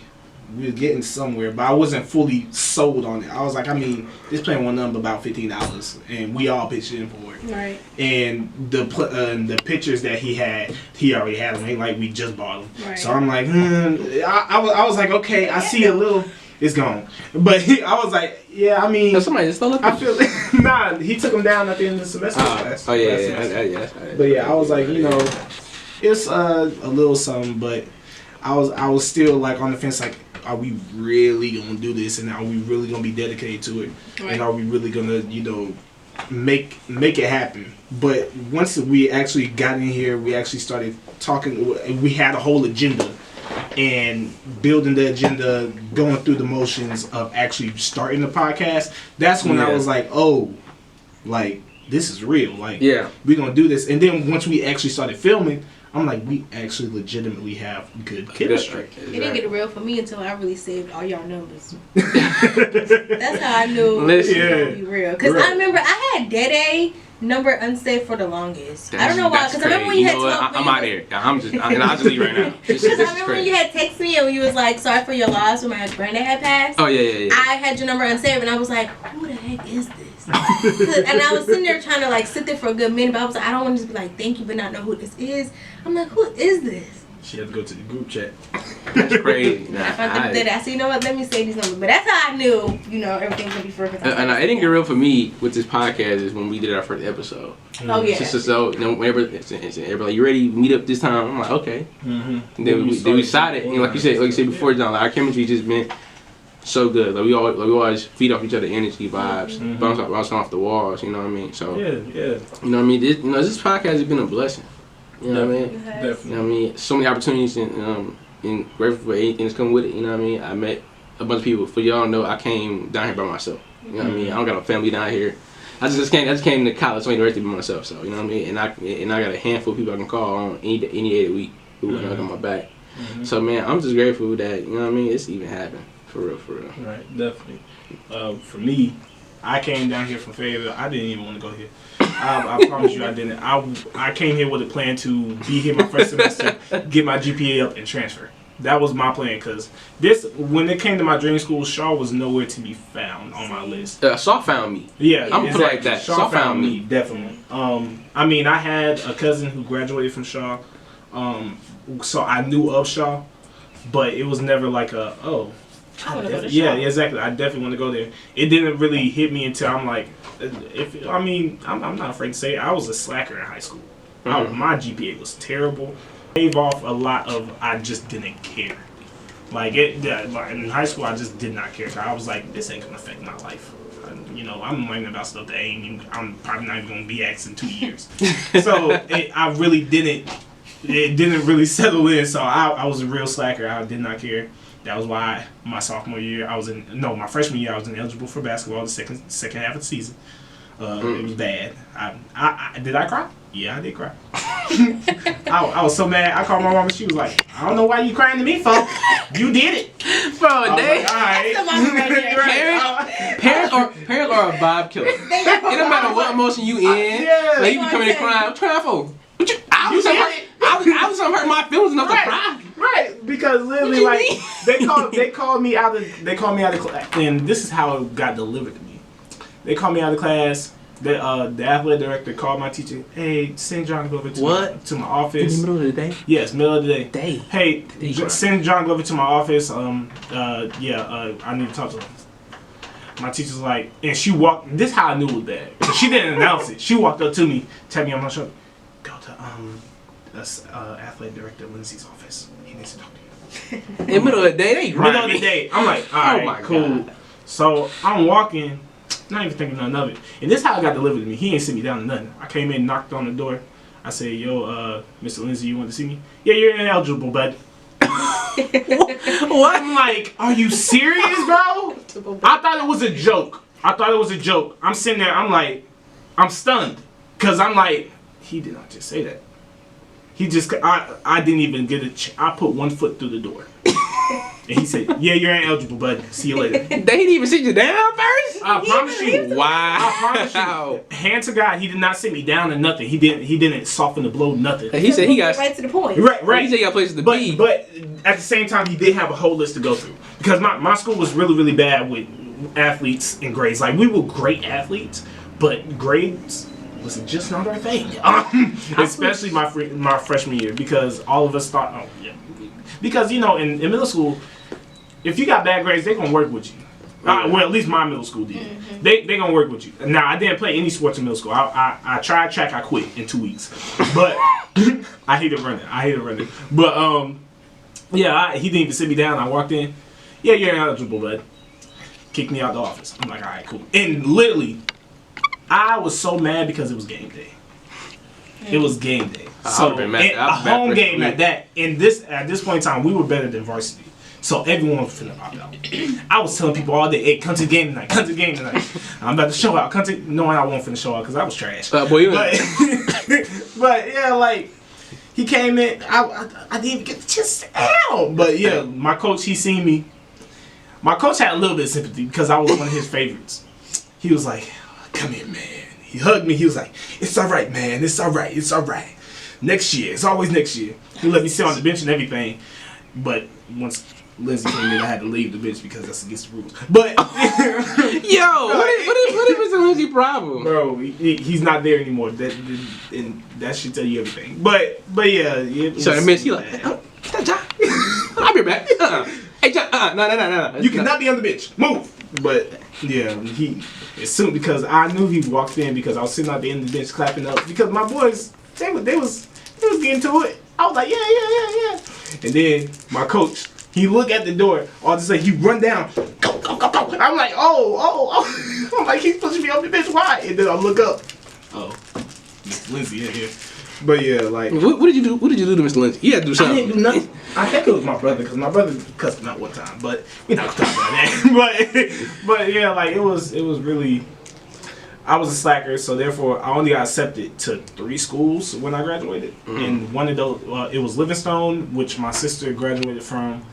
B: we're getting somewhere. But I wasn't fully sold on it. I was like, I mean, this plane went up about $15, and we all pitched in for it.
A: Right.
B: And the pictures that he already had them. Ain't like we just bought them.
A: Right.
B: So I'm like, I was like, okay, I see a little. It's gone. But I was like, yeah, I mean,
C: somebody just stole it.
B: I feel nah. He took them down at the end of the semester.
C: Yeah.
B: But yeah, I was like, it's a little something, but I was still like on the fence, like, are we really gonna do this, and are we really gonna be dedicated to it, and are we really gonna make it happen? But once we actually got in here, we actually started talking. We had a whole agenda, and building the agenda, going through the motions of actually starting the podcast. That's when I was like, oh, like this is real. Like, we're gonna do this. And then once we actually started filming, I'm like, we actually legitimately have good chemistry.
A: It didn't get real for me until I really saved all y'all numbers. That's how I knew it was gonna be real. Because I remember I had Dede number unsaved for the longest. I don't know why. Because I remember when you had talked.
C: I'm out of here. I'll just leave right now.
A: Because I remember when you had texted me and you was like, sorry for your loss when my granddad had passed.
C: Oh yeah.
A: I had your number unsaved and I was like, who the heck is this? And I was sitting there trying to like sit there for a good minute, but I was like, I don't want to just be like, thank you, but not know who this is. I'm like, who is this?
B: She had to go to the group chat.
C: That's crazy.
A: I found out that I said, you know what, let me say these numbers. But that's how I knew, everything was going to be perfect.
C: And it didn't get real for me with this podcast is when we did our first episode.
A: Oh, yeah.
C: So whenever everybody like, you ready to meet up this time? I'm like, okay. And then we decided, like you said before, John, like, our chemistry just been so good. Like we always feed off each other energy vibes, bouncing off the walls. You know what I mean? So
B: yeah.
C: You know what I mean? This podcast has been a blessing. You know what I mean?
B: Definitely.
C: You know what I mean? So many opportunities and grateful for anything that's come with it. You know what I mean? I met a bunch of people. For y'all know, I came down here by myself. You know what I mean? I don't got a family down here. I just came to college, so university by myself. So you know what I mean? And I got a handful of people I can call on any day of the week who are on my back. So man, I'm just grateful that you know what I mean. It's even happened. For real.
B: Right, definitely. For me, I came down here from Fayetteville. I didn't even want to go here. I promise you I didn't. I came here with a plan to be here my first semester, get my GPA up, and transfer. That was my plan, because when it came to my dream school, Shaw was nowhere to be found on my list.
C: Shaw found me.
B: Yeah,
C: I'm exactly. Like that.
B: Shaw found me, definitely. I mean, I had a cousin who graduated from Shaw, so I knew of Shaw, but it was never like a yeah, exactly. I definitely want to go there. It didn't really hit me until I'm like, I'm not afraid to say it, I was a slacker in high school. My GPA was terrible. Gave off a lot of I just didn't care. Like in high school, I just did not care. I was like, this ain't gonna affect my life. I'm learning about stuff that I'm probably not even gonna be asked in 2 years. So I really didn't. It didn't really settle in. So I was a real slacker. I did not care. That was why my freshman year I was ineligible for basketball the second half of the season. It was bad. Did I cry? Yeah, I did cry. I was so mad. I called my mom and she was like, I don't know why you crying to me, folks. You did it.
C: Bro, they...
B: Like, all right.
C: Parents are a vibe killer. It don't matter what emotion you in. Like, you can come in and cry. What you crying for? I was gonna hurt my feelings enough to cry.
B: Right, because literally, like, they called me out of class, and this is how it got delivered to me. They called me out of class. The athletic director called my teacher. Hey, send John Glover to my office.
C: In the middle of the day?
B: Yes, middle of the day. Hey, send John Glover to my office. I need to talk to him. My teacher's like, and she walked. This is how I knew it was bad. So she didn't announce it. She walked up to me, tapped me on my shoulder. Go to athletic director Lindsay's office. He needs to talk to you.
C: In the middle of the day, they
B: middle of the day. I'm like, all right, cool. God. So I'm walking. Not even thinking nothing of it. And this is how it got delivered to me. He ain't sit me down to nothing. I came in, knocked on the door. I said, yo, Mr. Lindsay, you want to see me? Yeah, you're ineligible, bud. What? I'm like, are you serious, bro? I thought it was a joke. I'm sitting there, I'm like, I'm stunned. Because I'm like, he did not just say that. He just, I didn't even get I put one foot through the door. And he said, yeah, you're ineligible, bud. See you later.
C: They didn't even sit you down first?
B: I promise you.
C: Wow.
B: I promise you. Hand to God, he did not sit me down or nothing. He didn't soften the blow, nothing.
C: He said he got
A: right to the point.
B: Right.
C: He said he got places to be.
B: But at the same time, he did have a whole list to go through. Because my school was really, really bad with athletes and grades. Like, we were great athletes, but grades was just not our thing. Especially my freshman year, because all of us thought, oh, yeah. Because, in middle school, if you got bad grades, they're going to work with you. Well, at least my middle school did. Mm-hmm. They going to work with you. Now, I didn't play any sports in middle school. I tried track, I quit in 2 weeks. But I hated running. But, he didn't even sit me down. I walked in. Yeah, you're ineligible, bud. Kicked me out the office. I'm like, all right, cool. And literally, I was so mad because it was game day. It was game day. So, a home game at that. At this point in time, we were better than varsity. So everyone was finna pop out. I was telling people all day, hey, come to the game tonight. I'm about to show out. Knowing I wasn't finna show out because I was trash.
C: But
B: yeah, like, he came in. I didn't even get the chance to sit down. But yeah, my coach, he seen me. My coach had a little bit of sympathy because I was one of his favorites. He was like, come here, man. He hugged me. He was like, it's all right, man. It's all right. Next year. It's always next year. He let me sit on the bench and everything. But once Lindsay came in, I had to leave the bench because that's against the rules. But
C: yo, what is Mr. Lindsay's problem?
B: Bro, he's not there anymore. And that should tell you everything. But yeah.
C: So the bench, he like, stop, John. I'll be back. Hey, John. No.
B: You cannot be on the bench. Move. But yeah, as soon because I knew he walked in because I was sitting at the end of the bench clapping up because my boys they was getting to it. I was like, yeah. And then my coach, he looked at the door. All of a sudden, he run down. Go. I'm like, oh. I'm like, he's pushing me off the bench. Why? And then I look up. Oh, Miss Lindsay in here. But yeah, like.
C: What did you do? What did you do to Mr. Lindsay? You had to do something.
B: I didn't do nothing. I think it was my brother because my brother cussed him out one time. But we're not talking about that. but yeah, like it was really. I was a slacker, so therefore I only got accepted to 3 schools when I graduated. Mm-hmm. And one of those, it was Livingstone, which my sister graduated from,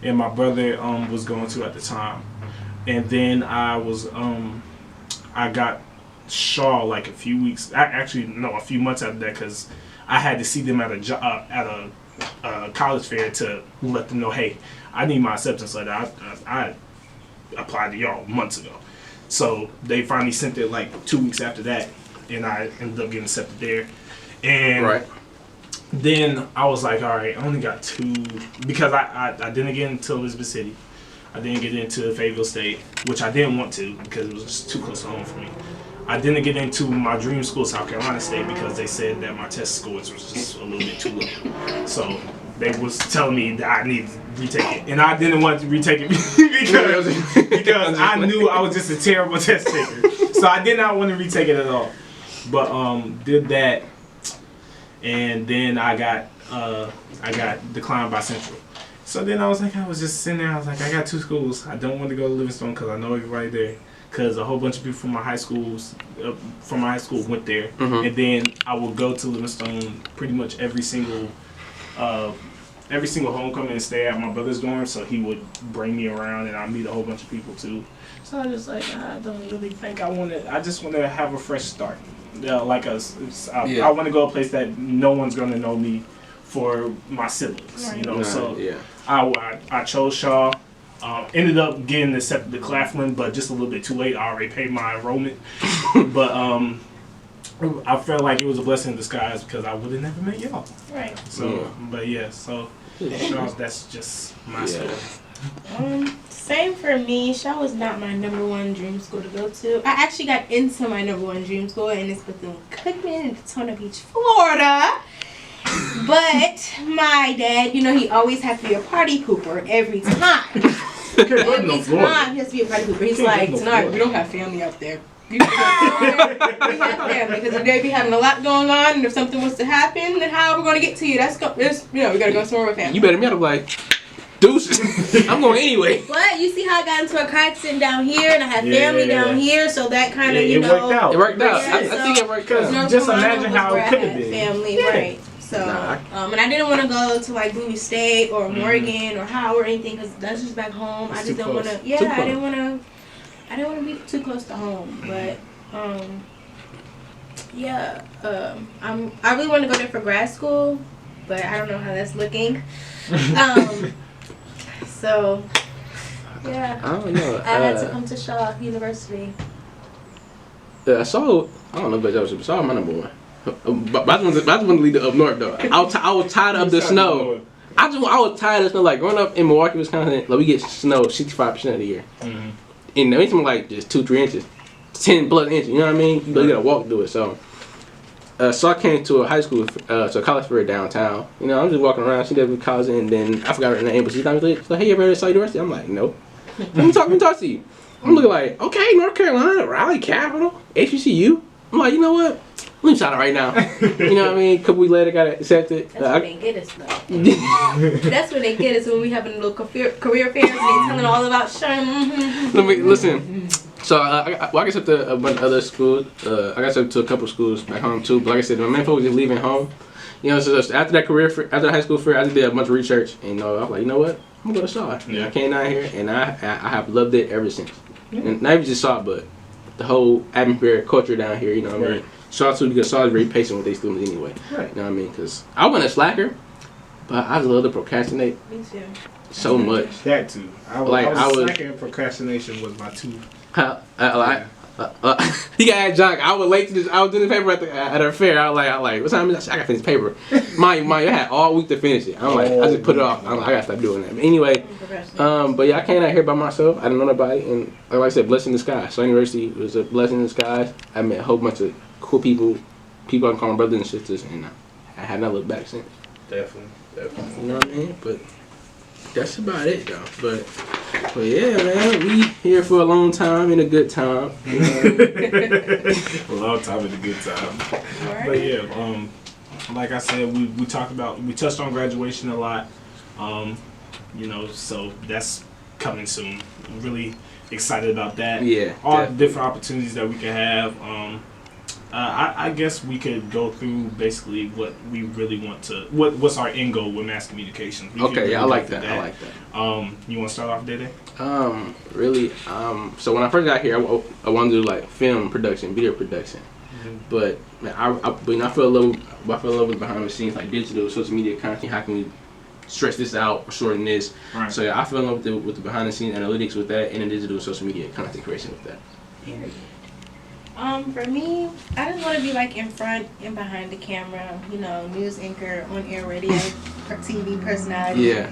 B: and my brother was going to at the time. And then I got Shaw like a few months after that because I had to see them at a college fair to let them know, hey, I need my acceptance letter. I applied to y'all months ago. So they finally sent it like 2 weeks after that, and I ended up getting accepted there. And then I was like, all right, I only got 2, because I didn't get into Elizabeth City. I didn't get into Fayetteville State, which I didn't want to because it was just too close to home for me. I didn't get into my dream school, South Carolina State, because they said that my test scores was just a little bit too low. So they was telling me that I needed to retake it, and I didn't want to retake it because I knew I was just a terrible test taker. So I did not want to retake it at all. But did that, and then I got declined by Central. So then I was just sitting there. I was like, I got 2 schools. I don't want to go to Livingstone because I know everybody there. Because a whole bunch of people from my high school went there, and then I would go to Livingstone pretty much every single homecoming and stay at my brother's dorm. So he would bring me around, and I meet a whole bunch of people too. So I was just like, I don't really think I want to. I just want to have a fresh start. I want to go a place that no one's going to know me for my siblings. You know, I chose Shaw. Ended up getting accepted to Claflin, but just a little bit too late. I already paid my enrollment. But I felt like it was a blessing in disguise because I would have never met y'all.
A: Right.
B: So, but yeah, so Shaw, that's just my story.
A: Same for me. Shaw was not my #1 dream school to go to. I actually got into my #1 dream school, and it's Bethune-Cookman in Daytona Beach, Florida. But my dad, you know, he always had to be a party pooper every time. Every time he has to be a party pooper. He's like, tonight, we don't have family up there. We have family because they be having a lot going on, and if something was to happen, then how are we going to get to you? We got to go somewhere with family.
C: You better meet up like, deuces. I'm going anyway.
A: But you see how I got into a car accident down here, and I had family down here, so that kind of,
B: it worked out.
C: It worked out.
A: Yeah,
C: I think it worked out.
B: North just imagine how it could have been.
A: Family, right. So, and I didn't want to go to like Bowie State or Morgan or Howard or anything because that's just back home. I just don't want to. Yeah, I didn't want to be too close to home. But I really want to go there for grad school, but I don't know how that's looking. So, yeah.
C: I don't know.
A: I had to come to Shaw University.
C: I don't know, but I saw my #1. But I just want to leave it up north though. I was tired of the snow. I was tired of snow. Like growing up in Milwaukee, Wisconsin, like we get snow 65% of the year. And anything like just 2-3 inches, 10+ inches. You know what I mean? You gotta walk through it. So I came to a college fair downtown. You know, I'm just walking around. She did with cousin, and then I forgot her name, but she's like, "Hey, you ever heard of Shaw University?" I'm like, "No." Let me talk to you. I'm looking like, okay, North Carolina, Raleigh Capital, HBCU. I'm like, you know what? Let me shout it right now. You know what I mean? A couple weeks later, got accepted.
A: That's when they get us, though. That's when they get us, when we having little career fairs and they telling all about Shaw.
C: Listen. So I got accepted to a bunch of other schools. I got accepted to a couple schools back home too. But like I said, my main focus is leaving home. You know, so after that after the high school fair, I just did a bunch of research, and I was like, you know what? I'm gonna go to Shaw. Yeah. I came down here, and I have loved it ever since. Yeah. And not even just Shaw, but the whole atmosphere, culture down here. You know what I mean? Shaw too, because Shaw is very patient with their students anyway. Right. You know what I mean? Because I wasn't a slacker, but I just love to procrastinate.
A: Me too.
C: So much.
B: That too. I was slacking, and procrastination was my two.
C: He got John. I was late to this. I was doing the paper at her fair. I was like, what time is it? I got to finish paper. Mind, I had all week to finish it. I'm like, I just put it off. I'm like, I got to stop doing that. But anyway, but yeah, I came out here by myself. I didn't know nobody, and like I said, blessing in disguise. So university was a blessing in disguise. I met a whole bunch of cool people I can call my brothers and sisters, and I have not looked back since.
B: Definitely.
C: You know what I mean? But that's about it, though. But yeah, man, we here for a long time and a good time. You know?
B: A long time and a good time. Right. But yeah, like I said, we touched on graduation a lot. You know, so that's coming soon. I'm really excited about that.
C: Yeah.
B: All the different opportunities that we can have. I guess we could go through basically what we really want to. What's our end goal with mass communications?
C: Okay, yeah, I like that.
B: You want to start off, Dede?
C: Really. So when I first got here, I wanted to do like film production, video production. But man, I feel a little behind the scenes, like digital, social media content. How can we stretch this out or shorten this.
B: Right.
C: So yeah, I fell in love with the behind the scenes analytics with that, and the digital social media content creation with that.
A: For me, I just want to be like in front and behind the camera, you know, news anchor, on air radio, TV personality.
C: Yeah.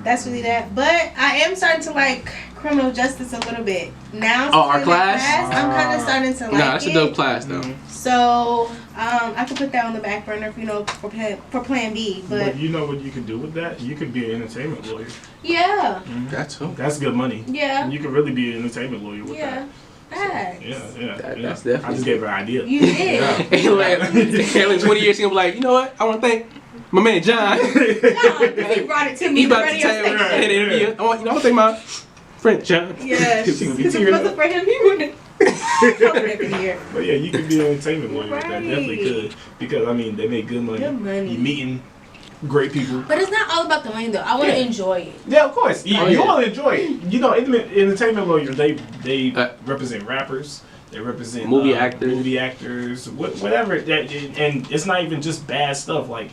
A: That's really that. But I am starting to like criminal justice a little bit now.
C: Oh, our
A: since
C: class?
A: I'm kind of starting to like
C: Nah, that's
A: it.
C: a dope class though.
A: So I could put that on the back burner, you know, for plan B.
B: But you know what you can do with that? You could be an entertainment lawyer.
A: Yeah.
C: That's cool.
B: That's good money.
A: Yeah.
B: You could really be an entertainment lawyer with that.
A: Thanks.
B: Yeah.
C: That's definitely.
B: I just gave her an idea.
A: You did.
C: And like 20 years, he'll be like, you know what? I want to thank my man John.
A: John, he brought it to me.
C: He
A: The
C: about to
A: radio
C: tell you
A: station.
C: an interview. I want to thank my friend John.
A: Yes.
B: She gonna be
A: If it
B: tearing
A: wasn't
B: up.
A: for him, he wouldn't. Open here.
B: But yeah, you could be an entertainment lawyer with that.
A: Right.
B: Definitely could. Because, I mean, they make good money.
A: Good money.
B: You meeting great people.
A: But it's not all about the money, though. I want to enjoy it.
B: Yeah, of course. You,
C: Oh,
B: you
C: yeah.
B: want to enjoy it. You know, entertainment lawyers, they represent rappers. They represent
C: Movie
B: actors, whatever. And it's not even just bad stuff. Like,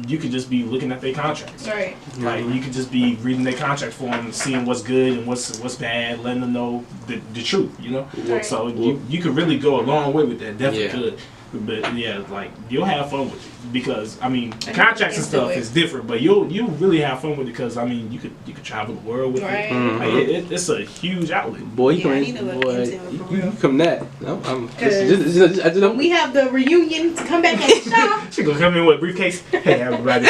B: you could just be looking at their contracts.
A: Right.
B: Like, you could just be reading their contract for them, seeing what's good and what's bad, letting them know the truth, you know?
A: Right.
B: So you could really go a long way with that. Definitely
C: Yeah.
B: could. But yeah, like, you'll have fun with it because I mean the
A: I
B: contracts and
A: can do
B: stuff
A: it.
B: is different, but you'll really have fun with it because I mean you could travel the world with
A: Right.
B: it.
C: Mhm.
B: Like, it's a huge outlet.
C: Boy, you
A: Yeah, I
C: can
A: need to look
C: boy,
A: into it for
C: you
A: real.
C: come that. I just
A: When we have the reunion to come back at the shop
B: She gonna come in with a briefcase. Hey everybody.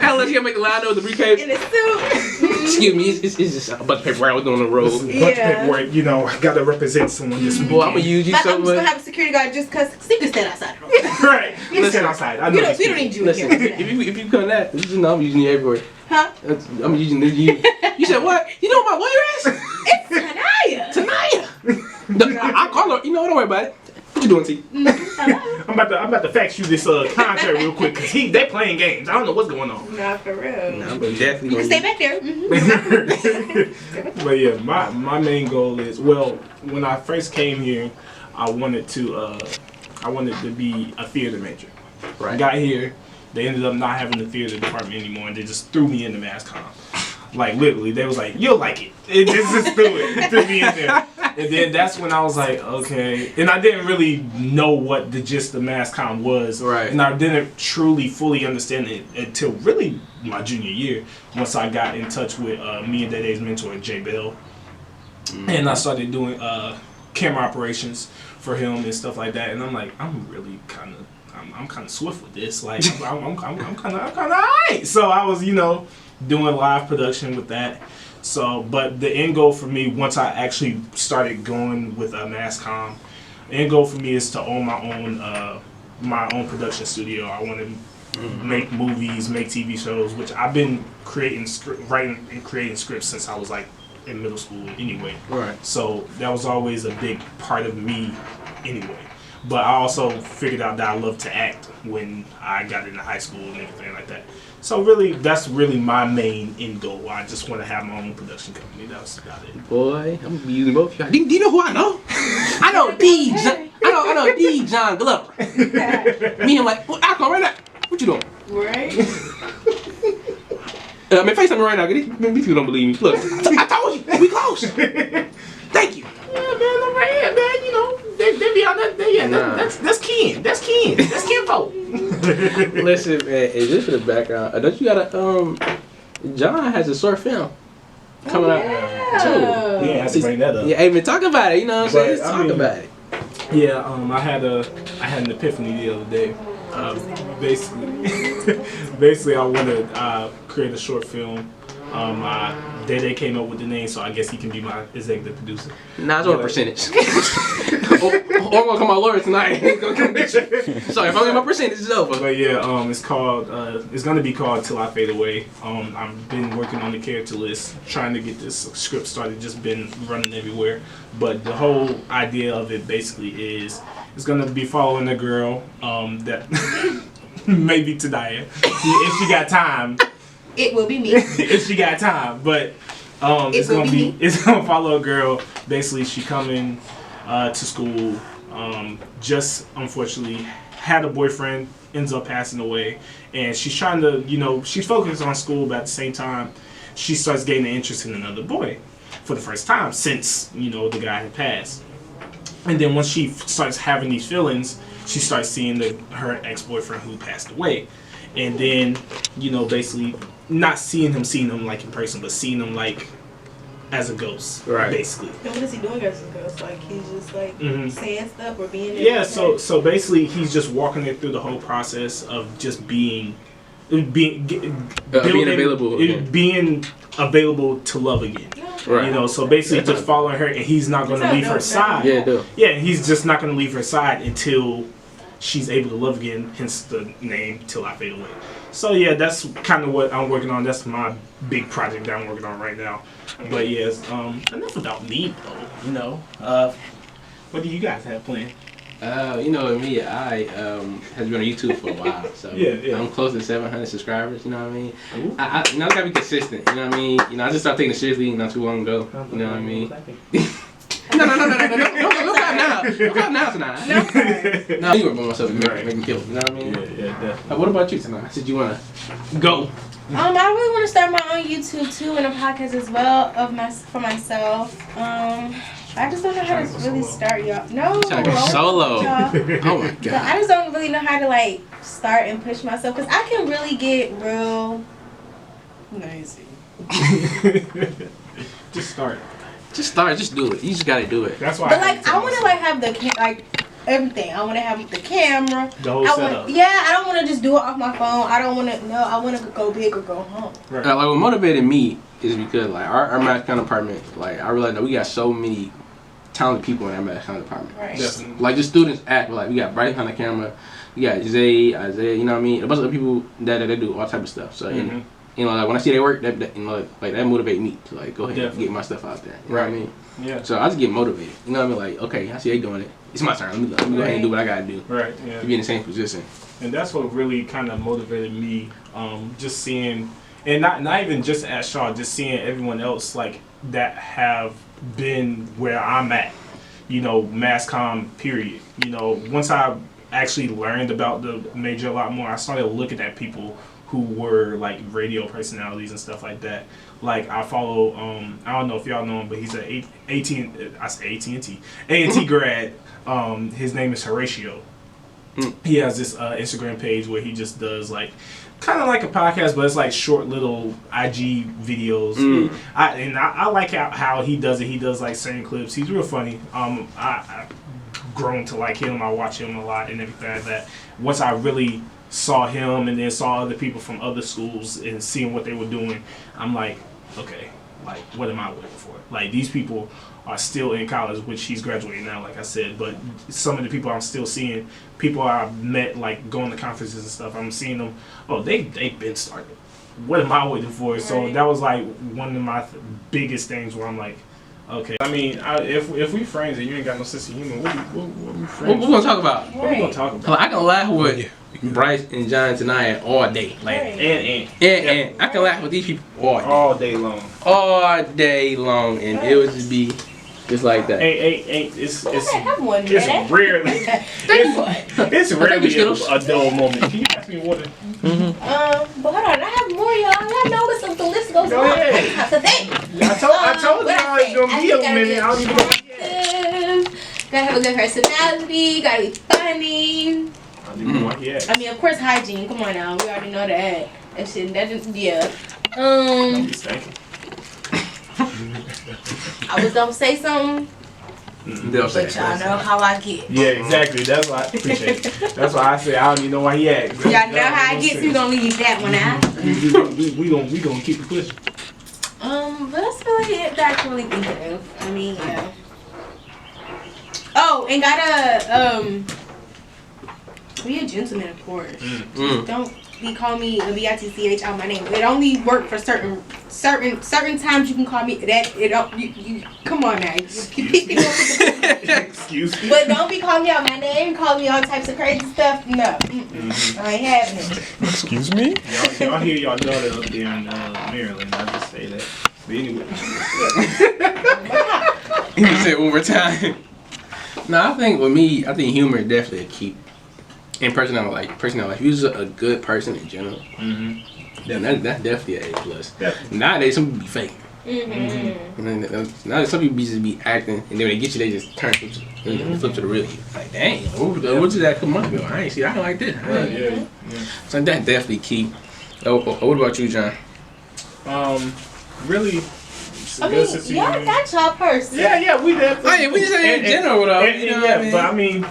C: I'll let you make the line with the briefcase.
A: in a suit.
C: Excuse me, it's just a bunch of paperwork I was doing on the road.
B: Bunch of
A: Yeah.
B: paperwork, you know, I gotta represent someone this
C: Boy, I'm gonna
B: weekend.
C: use you
A: Like,
C: so
A: I'm just gonna
C: much.
A: have a security guard just because you can stand outside.
B: Right. You
C: Listen,
B: stand outside. I know
A: We don't
B: these people.
A: need you
C: Listen,
A: in here.
C: if you come that, you know I'm using you everywhere.
A: Huh?
C: I'm using you. You said what? You know what my lawyer is?
A: It's
C: Tanaya. I'll call her. You know, don't worry about it. What you doing, T?
A: Tanaya.
B: I'm about to fax you this contract real quick because they playing games. I don't know what's going on.
A: Not for real.
C: No, but definitely
A: You can stay back there.
B: But yeah, my main goal is, well, when I first came here, I wanted to be a theater major. I got here, they ended up not having the theater department anymore, and they just threw me into mass comm. Like literally, they was like, "You'll like it." It just threw me in there, and then that's when I was like, "Okay." And I didn't really know what the gist of mass comm was,
C: Right.
B: and I didn't truly fully understand it until really my junior year. Once I got in touch with me and Dede's mentor, Jay Bell, and I started doing camera operations for him and stuff like that. And I'm like, I'm really kind of swift with this. Like, I'm kind of alright. So I was, doing live production with that. So, but the end goal for me, once I actually started going with mass comm, the end goal for me is to own my own production studio. I want to make movies, make TV shows, which I've been writing and creating scripts since I was like in middle school anyway.
C: Right.
B: So that was always a big part of me anyway. But I also figured out that I love to act when I got into high school and everything like that. So really, that's really my main end goal. I just want to have my own production company. That was about it.
C: Boy, I'm gonna be using both of y'all. Do you know who I know? I know D. I know D. John Glover. Me, I'm like, well, I'll call right now. What you doing?
A: Right?
C: Man, FaceTime me right now. These people don't believe me. Look, I told you, we close. Thank you.
B: Yeah, man, I'm right here, man. They be on that.
C: Nah.
B: That's Ken. That's kinfolk.
C: Listen, man, and just for the background, don't you got a John has a short film coming out too.
B: We ain't have to bring that up.
C: Yeah, hey man, talk about it. You know what I'm saying?
B: But,
C: Let's
B: I
C: talk
B: mean,
C: about it.
B: Yeah, I had an epiphany the other day. Basically, I want to create a short film. Dede came up with the name, so I guess he can be my executive producer.
C: Nah, it's on a percentage. or I'm gonna call my lawyer tonight. He's gonna come get you. Sorry, if I get my percentage, it's over.
B: But yeah, it's gonna be called Till I Fade Away. I've been working on the character list, trying to get this script started. Just been running everywhere. But the whole idea of it basically is it's gonna be following a girl that maybe Tadaya, if she got time.
A: It will be me.
B: If she got time, but it's gonna follow a girl. Basically, she coming to school, just unfortunately had a boyfriend, ends up passing away, and she's trying to, she's focused on school, but at the same time, she starts gaining interest in another boy for the first time since, the guy had passed. And then once she starts having these feelings, she starts seeing her ex-boyfriend who passed away. And then, basically not seeing him like in person, but seeing him like as a ghost, right? Basically.
A: And what is he doing as a ghost? Like he's just like saying stuff or being there?
B: Yeah. So basically, he's just walking her through the whole process of just being available to love again. Right. So basically, just following her, and he's not going to leave her side. Yeah, he's just not going to leave her side until she's able to love again. Hence the name "Till I Fade Away." So yeah, that's kind of what I'm working on. That's my big project that I'm working on right now. But yes, enough about me though. What do you guys have planned?
C: Me, I has been on YouTube for a while, so I'm close to 700 subscribers. You know what I mean? I gotta be consistent. You know what I mean? I just started taking it seriously not too long ago. You know what I mean? No! Don't clap now! Don't clap now tonight. No, you work by myself and make me kill. You know what I mean? Yeah, definitely. What about you tonight? Did you wanna go?
A: I really want to start my own YouTube too and a podcast as well for myself. I just don't know how to really start, y'all. No,
C: solo. Y'all. Oh my god.
A: I just don't really know how to start and push myself because I can really get real lazy.
B: Just start.
C: Just do it. You just gotta do it.
B: That's why.
A: But I want to have the everything. I want to have the camera.
B: The whole setup.
A: I don't want to just do it off my phone. I don't want to. No, I want to go big or go home.
C: Right. What motivated me is because our Mass County department. I realized that we got so many talented people in our Mass County department.
A: Right.
C: The students act we got Bryce behind the camera. We got Zay, Isaiah. You know what I mean? A bunch of people that do all type of stuff. So and, when I see their work, that that motivates me to go ahead and get my stuff out there. You know what I mean?
B: Yeah.
C: So I just get motivated. You know what I mean? Okay, I see they doing it. It's my turn. Let me go ahead and do what I gotta do.
B: Right. Yeah.
C: To be in the same position.
B: And that's what really kind of motivated me. Just seeing, and not even just at Shaw, just seeing everyone else that have been where I'm at. Mass comm. Period. Once I actually learned about the major a lot more, I started looking at people who were radio personalities and stuff like that. I follow, I don't know if y'all know him, but he's an A&T grad. His name is Horatio. He has this Instagram page where he just does kind of like a podcast, but it's short little IG videos. I like how he does it. He does certain clips. He's real funny. I've grown to like him. I watch him a lot and everything like that. Once I really saw him and then saw other people from other schools and seeing what they were doing, I'm like, okay, what am I waiting for? These people are still in college, which he's graduating now, like I said, but some of the people I'm still seeing, people I've met, going to conferences and stuff, I'm seeing them, they've been started. What am I waiting for? Right. So that was one of my biggest things where I'm like, okay. I mean, if we friends and you ain't got no sense of humor, what we friends?
C: What we gonna talk about?
B: What we gonna talk about?
C: I can laugh with Bryce and John tonight all day. And I can laugh with these people all day long. All day long, and it would just be just like that.
B: It's rarely a dull moment. Can you pass me water?
A: But hold on, I have more, y'all. I know it's the list goes on.
B: I told y'all it's gonna be a minute. I don't even know.
A: Gotta have a good personality. Gotta be funny. I mean, of course, hygiene. Come on now, we already know that. That shit. That just
B: I'm just thinking.
A: I was gonna say something.
C: But
A: y'all know how I get.
B: Yeah, exactly. That's why I appreciate it. That's why I say I don't even know why he asked.
A: Y'all know how I get, so we gonna leave that one out.
B: We gonna keep it pushing.
A: But that's really it that I can really think of. I mean, yeah. Oh, and gotta be a gentleman, of course. Don't be calling me a B-I-T-C-H out my name. It only work for certain times. You can call me that. It don't. You come on now.
B: Excuse me.
A: But don't be calling me out my name. Call me all types of crazy stuff. No, I ain't having it.
B: Excuse me. Y'all hear y'all daughter up there in Maryland. I just say that. But anyway.
C: You say it one more time. No, I think with me, humor is definitely a key. And personality. If you're a good person in general, then that's definitely an A+.
B: Definitely.
C: Nowadays, some people be fake. Now some people just be acting, and then when they get you, they just turn flip to the real you. Like, dang, what did that come months ago? I ain't see. I ain't like this.
B: Right, yeah.
C: So that's definitely key. What about you, John?
B: Really.
A: I mean, y'all got y'all person.
B: Yeah, we did.
C: Oh yeah, we just say in general though. You know what I mean?
B: But I mean,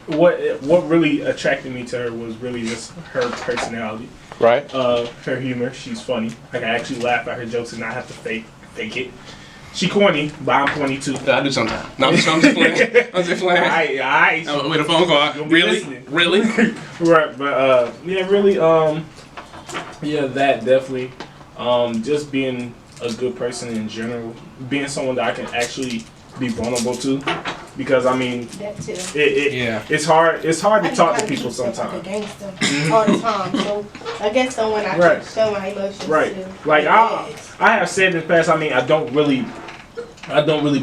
B: what really attracted me to her was really just her personality.
C: Right.
B: Her humor. She's funny. I can actually laugh at her jokes and not have to fake it. She corny, but I'm corny too.
C: I do sometimes. No, I'm just playing. I'm just playing.
B: Alright.
C: Oh, with a phone call. Really?
B: Right, but yeah, really, yeah, that definitely. Just being a good person in general, being someone that I can actually be vulnerable to, because I mean,
A: that too.
B: It's hard to talk to people sometimes.
A: Like a gangster all the time, so I guess someone I can show my emotions to.
B: Like I have said in the past, I mean, I don't really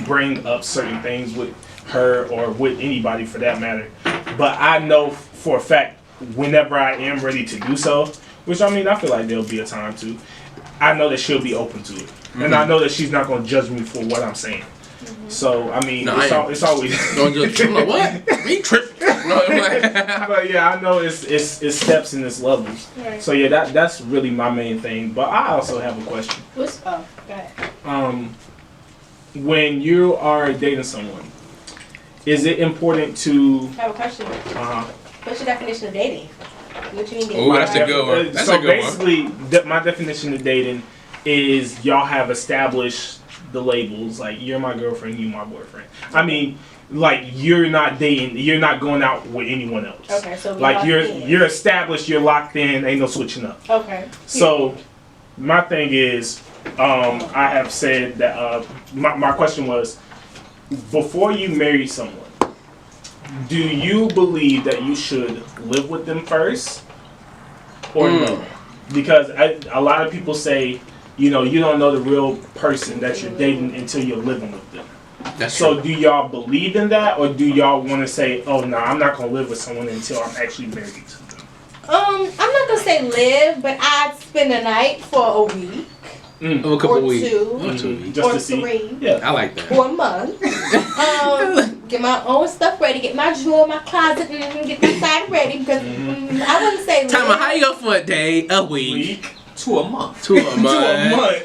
B: bring up certain things with her or with anybody for that matter, but I know for a fact whenever I am ready to do so, which I mean, I feel like there'll be a time to, I know that she'll be open to it, and I know that she's not going to judge me for what I'm saying. So I mean, it's always.
C: Don't judge. I'm like, what? Me tripping.
B: But yeah, I know it's steps and it's levels.
A: Right.
B: So yeah, that's really my main thing. But I also have a question.
A: Go ahead.
B: When you are dating someone, is it important to?
A: I have a question. What's your definition of dating? What you mean dating?
C: Oh, that's a good one. That's
B: so
C: a good one.
B: basically, my definition of dating is y'all have established the labels, like you're my girlfriend, you my boyfriend. I mean, like you're not dating, you're not going out with anyone else.
A: Okay, so
B: like you're established, you're locked in, ain't no switching up.
A: Okay.
B: So my thing is, I have said that my question was, before you marry someone, do you believe that you should live with them first or no? Because a lot of people say, you know, you don't know the real person that you're dating until you're living with them.
C: That's
B: so
C: true.
B: Do y'all believe in that, or do y'all want to say, oh no, I'm not gonna live with someone until I'm actually married to them?
A: I'm not gonna say live, but I'd spend a night for a week.
C: A couple
A: or
C: weeks.
A: Two,
C: or 2 weeks.
B: Just
A: or
B: to see.
A: 3.
C: Yeah, I like that.
A: Or a month. Get my own stuff ready, get my jewel in my closet, and get my side ready, because I wouldn't say live.
C: Time out, how you go for a day, a week?
D: To a month.
C: To a month.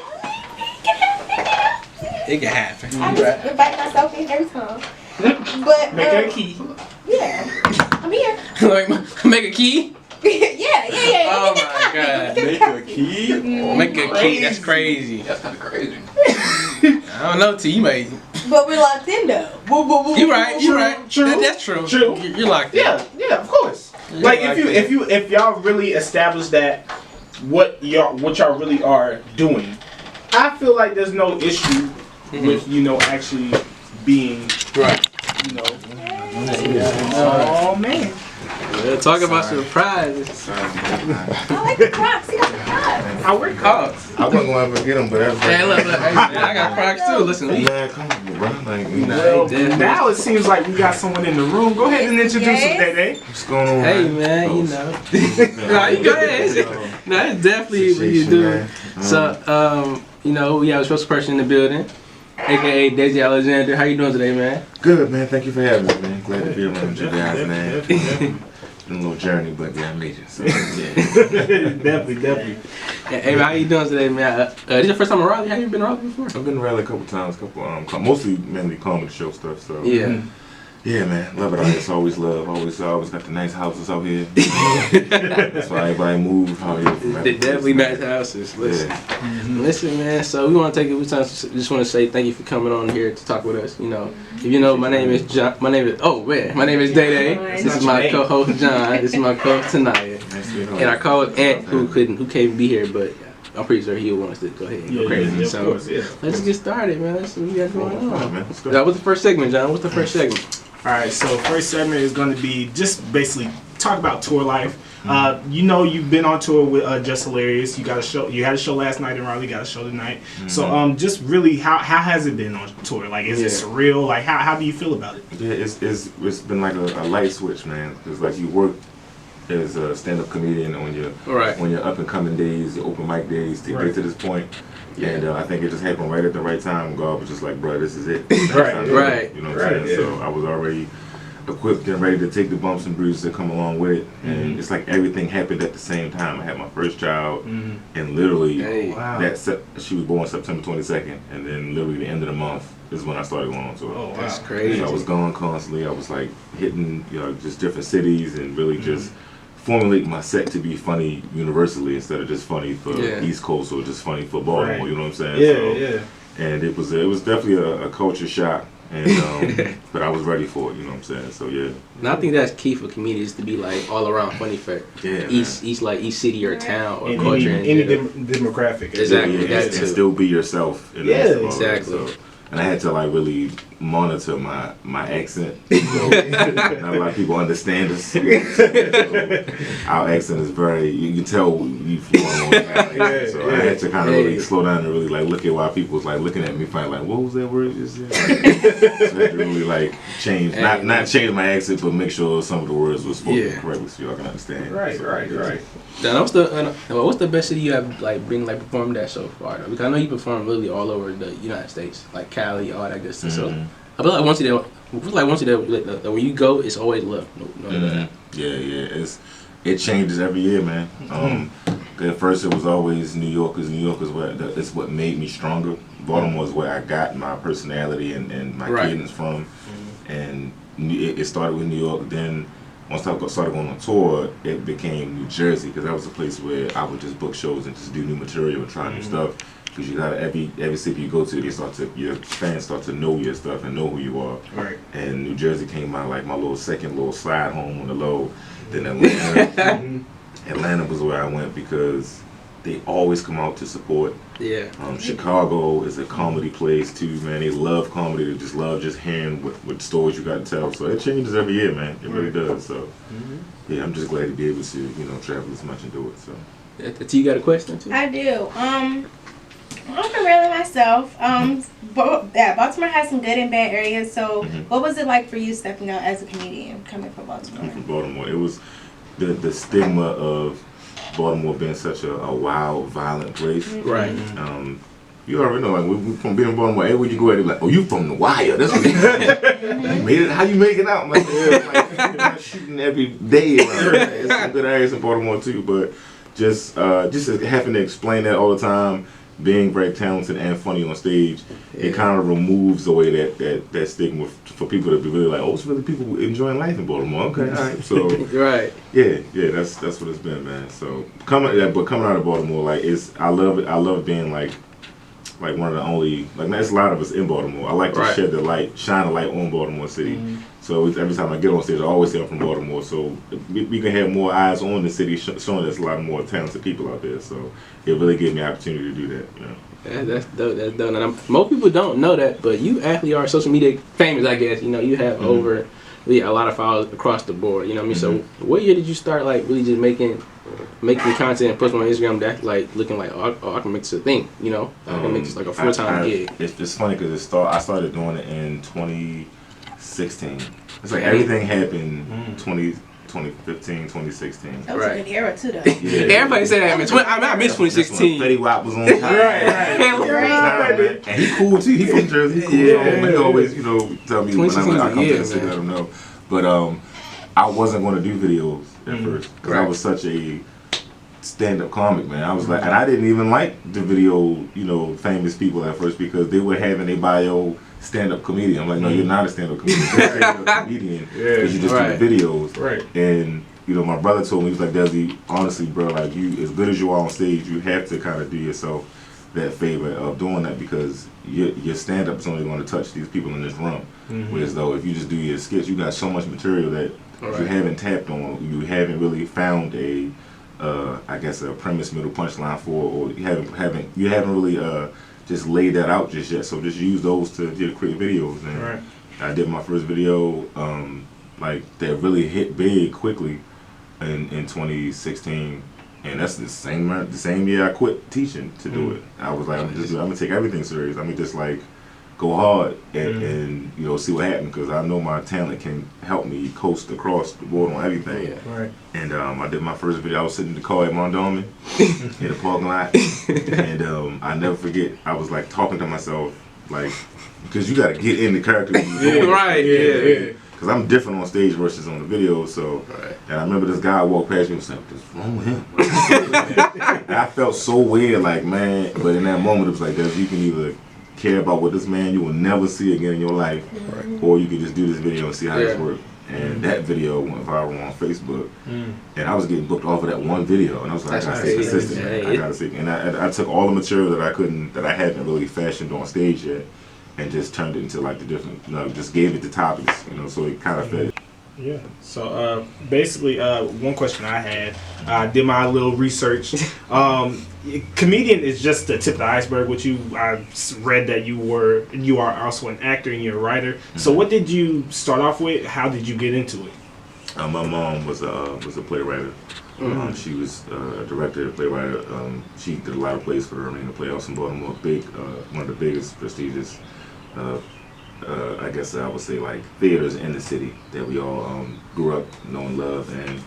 C: It can happen.
A: I just invite myself in every time. But
B: Make it a key.
A: Yeah, I'm here.
C: Like, make a key?
A: yeah.
C: Oh my god.
D: Make a key?
C: Make a key, that's crazy.
D: That's kind of crazy.
C: I don't know, T, you may.
A: But we're locked in though.
C: You're right.
B: True.
C: That's true. You're locked in.
B: Yeah, of course. Like if y'all really establish that what y'all really are doing, I feel like there's no issue with actually being
C: right.
B: Oh man.
C: Talk about surprises.
A: I like the Crocs. You got the Crocs.
B: I wear Crocs.
E: I wasn't going to get them, but that's
C: Hey, look, I got Crocs too. Listen, we.
E: man, comfortable, bro. Like,
B: Well, now it seems like we got someone in the room. Go ahead and introduce them, Day.
E: what's going on?
C: Hey man, you know. No, you go ahead. No, it's definitely what you do. So, we have a special person in the building, aka Desi Alexander. How you doing today, man?
E: Good, man. Thank you for having me, man. Glad to be around you guys, man. Been a little journey, but yeah, I made it. So, yeah.
B: Definitely.
C: Yeah, hey, man, how you doing today, man? This your first time in Raleigh? Have you been to Raleigh before?
E: I've been to Raleigh a couple times, mostly mainly comedy show stuff. So
C: Yeah.
E: Yeah, man, love it out here. It's always love. Always got the nice houses out here. That's why everybody moved out here. From
C: They definitely nice houses. Listen, listen, man. So we want to take it. Just want to say thank you for coming on here to talk with us. If you know, my name is John. My name is Day Day. This is my co-host John. This is my co-host Tanaya, and our co-host Ant, who can't be here, but I'm pretty sure he wants to go ahead and go crazy.
B: Of
C: So
B: course, yeah.
C: let's get started, man. Let's see what we got going on.
E: man. Let's go.
C: What's the first segment, John? What's the first segment?
B: All right, so first segment is going to be just basically talk about tour life. You know, you've been on tour with Just Hilarious. You got a show. You had a show last night in Raleigh. Got a show tonight. So just really, how has it been on tour? Like, is it surreal? Like, how do you feel about it?
E: Yeah, it's been like a light switch, man. It's like you work as a stand-up comedian on your up and coming days, your open mic days to get to this point. Yeah. And I think it just happened right at the right time. God was just like, bro, this is it.
C: Right.
E: You know what I'm saying? So I was already equipped and ready to take the bumps and bruises that come along with it. And it's like everything happened at the same time. I had my first child, and literally, she was born September 22nd, and then literally the end of the month is when I started going on tour.
B: Oh, wow.
C: That's crazy.
E: So I was going constantly. I was like hitting, just different cities and really just formulate my set to be funny universally instead of just funny for East Coast or just funny for Baltimore. You know what I'm saying? And it was definitely a culture shock, and but I was ready for it. You know what I'm saying? So yeah.
C: And I think that's key for comedians to be like all around funny for each city or town or culture.
B: Any demographic.
E: Exactly. And still be yourself.
C: Exactly.
E: So, and I had to like really monitor my accent. So not a lot of people understand us. So our accent is very, you can tell you from So I had to kind of really slow down and really like look at why people was like looking at me find like, what was that word you said? So I had to really like change, not change my accent, but make sure some of the words were spoken correctly so y'all can understand.
B: Right.
C: Now, what's the best city you have performed at so far? Because I know you performed really all over the United States, like Cali, all that good stuff. So I feel like once you there, when you go, it's always love.
E: Yeah. It changes every year, man. At first it was always New York, because New York is what made me stronger. Baltimore is where I got my personality and my cadence from, and it started with New York. Then once I started going on tour, it became New Jersey, because that was a place where I would just book shows and just do new material and try new stuff. Because you got every city you go to, your fans start to know your stuff and know who you are. Right. And New Jersey came out like my second little slide home on the low. Then Atlanta. Atlanta was where I went because they always come out to support.
C: Yeah.
E: Chicago is a comedy place too, man. They love comedy. They just love hearing what stories you got to tell. So it changes every year, man. It really does. So yeah, I'm just glad to be able to travel as much and do it. So.
C: You got a question too?
A: I do. I'm from Maryland myself. Baltimore has some good and bad areas. So what was it like for you stepping out as a comedian coming from Baltimore?
E: I'm from Baltimore. It was the stigma of Baltimore being such a wild, violent place.
C: Right.
E: You already know, like, we from being in Baltimore, everywhere you go at, like, oh, you from the wire. That's what you made it. How you make it out? I'm like, like shooting every day around. There's some good areas in Baltimore too, but just having to explain that all the time, being very talented and funny on stage, it kind of removes away that stigma for people to be really like, oh, it's really people enjoying life in Baltimore. Okay, all right. So yeah, that's what it's been, man. So coming out of Baltimore, like I love being like one of the only, like, there's a lot of us in Baltimore. I like to shine a light on Baltimore City. So every time I get on stage, I always say I'm from Baltimore. So we can have more eyes on the city, showing there's a lot more talented people out there. So it really gave me an opportunity to do that.
C: Yeah, that's dope. That's dope. And most people don't know that, but you actually are social media famous, I guess. You have over a lot of followers across the board. You know what I mean? So what year did you start like really just making content and posting on Instagram that like looking like, oh, I can make this a thing, I can make this like a full-time gig?
E: It's funny because I started doing it in 2016. It's like everything happened 2015, 2016.
A: That was a good era too, though.
C: Yeah. Everybody say that, man. I missed 2016.
E: Fetty Wap was on time. Right. And he cool too. He from Jersey. He cool. So he always, tell me when I come to the city, let him know. But I wasn't going to do videos at first because I was such a stand-up comic, man. I was like, and I didn't even like the video, famous people at first because they were having a bio stand-up comedian. I'm like, no, you're not a stand-up comedian. You're a stand-up comedian because you just do the videos. Right. And my brother told me, he was like, Desi, honestly, bro, like, you, as good as you are on stage, you have to kind of do yourself that favor of doing that because your stand-up is only going to touch these people in this room. Whereas though, if you just do your skits, you got so much material that you haven't tapped on, you haven't really found a premise, middle, punchline for, or you haven't really just laid that out just yet. So just use those to create videos. And I did my first video, that really hit big quickly. in 2016, and that's the same year I quit teaching to do it. I was like, I'm gonna take everything serious. I mean, just like go hard and you know, see what happens, because I know my talent can help me coast across the board on everything.
B: Right.
E: And I did my first video. I was sitting in the car at Mondawmin in the parking lot, and I never forget. I was like talking to myself, like, because you got to get in the character.
C: Right. Yeah.
E: Because I'm different on stage versus on the video. So, and I remember this guy walked past me and was like, "What's wrong with him?" And I felt so weird, like, man. But in that moment, it was like, you can either care about what this man you will never see again in your life, or you can just do this video and see how this works. And that video went viral on Facebook, and I was getting booked off of that one video, and I was like, I gotta stay consistent. I gotta stay. And I took all the material that I hadn't really fashioned on stage yet, and just turned it into like the different, just gave it the topics, so it kind of fit.
B: Yeah. So basically, one question I had, I did my little research. Comedian is just the tip of the iceberg with you. I read that you are also an actor and you're a writer. So what did you start off with? How did you get into it?
E: My mom was a playwright. She was a director, a playwright. She did a lot of plays for the Arena Playhouse in Baltimore. One of the biggest, prestigious, I guess I would say, like, theaters in the city that we all grew up knowing, love, and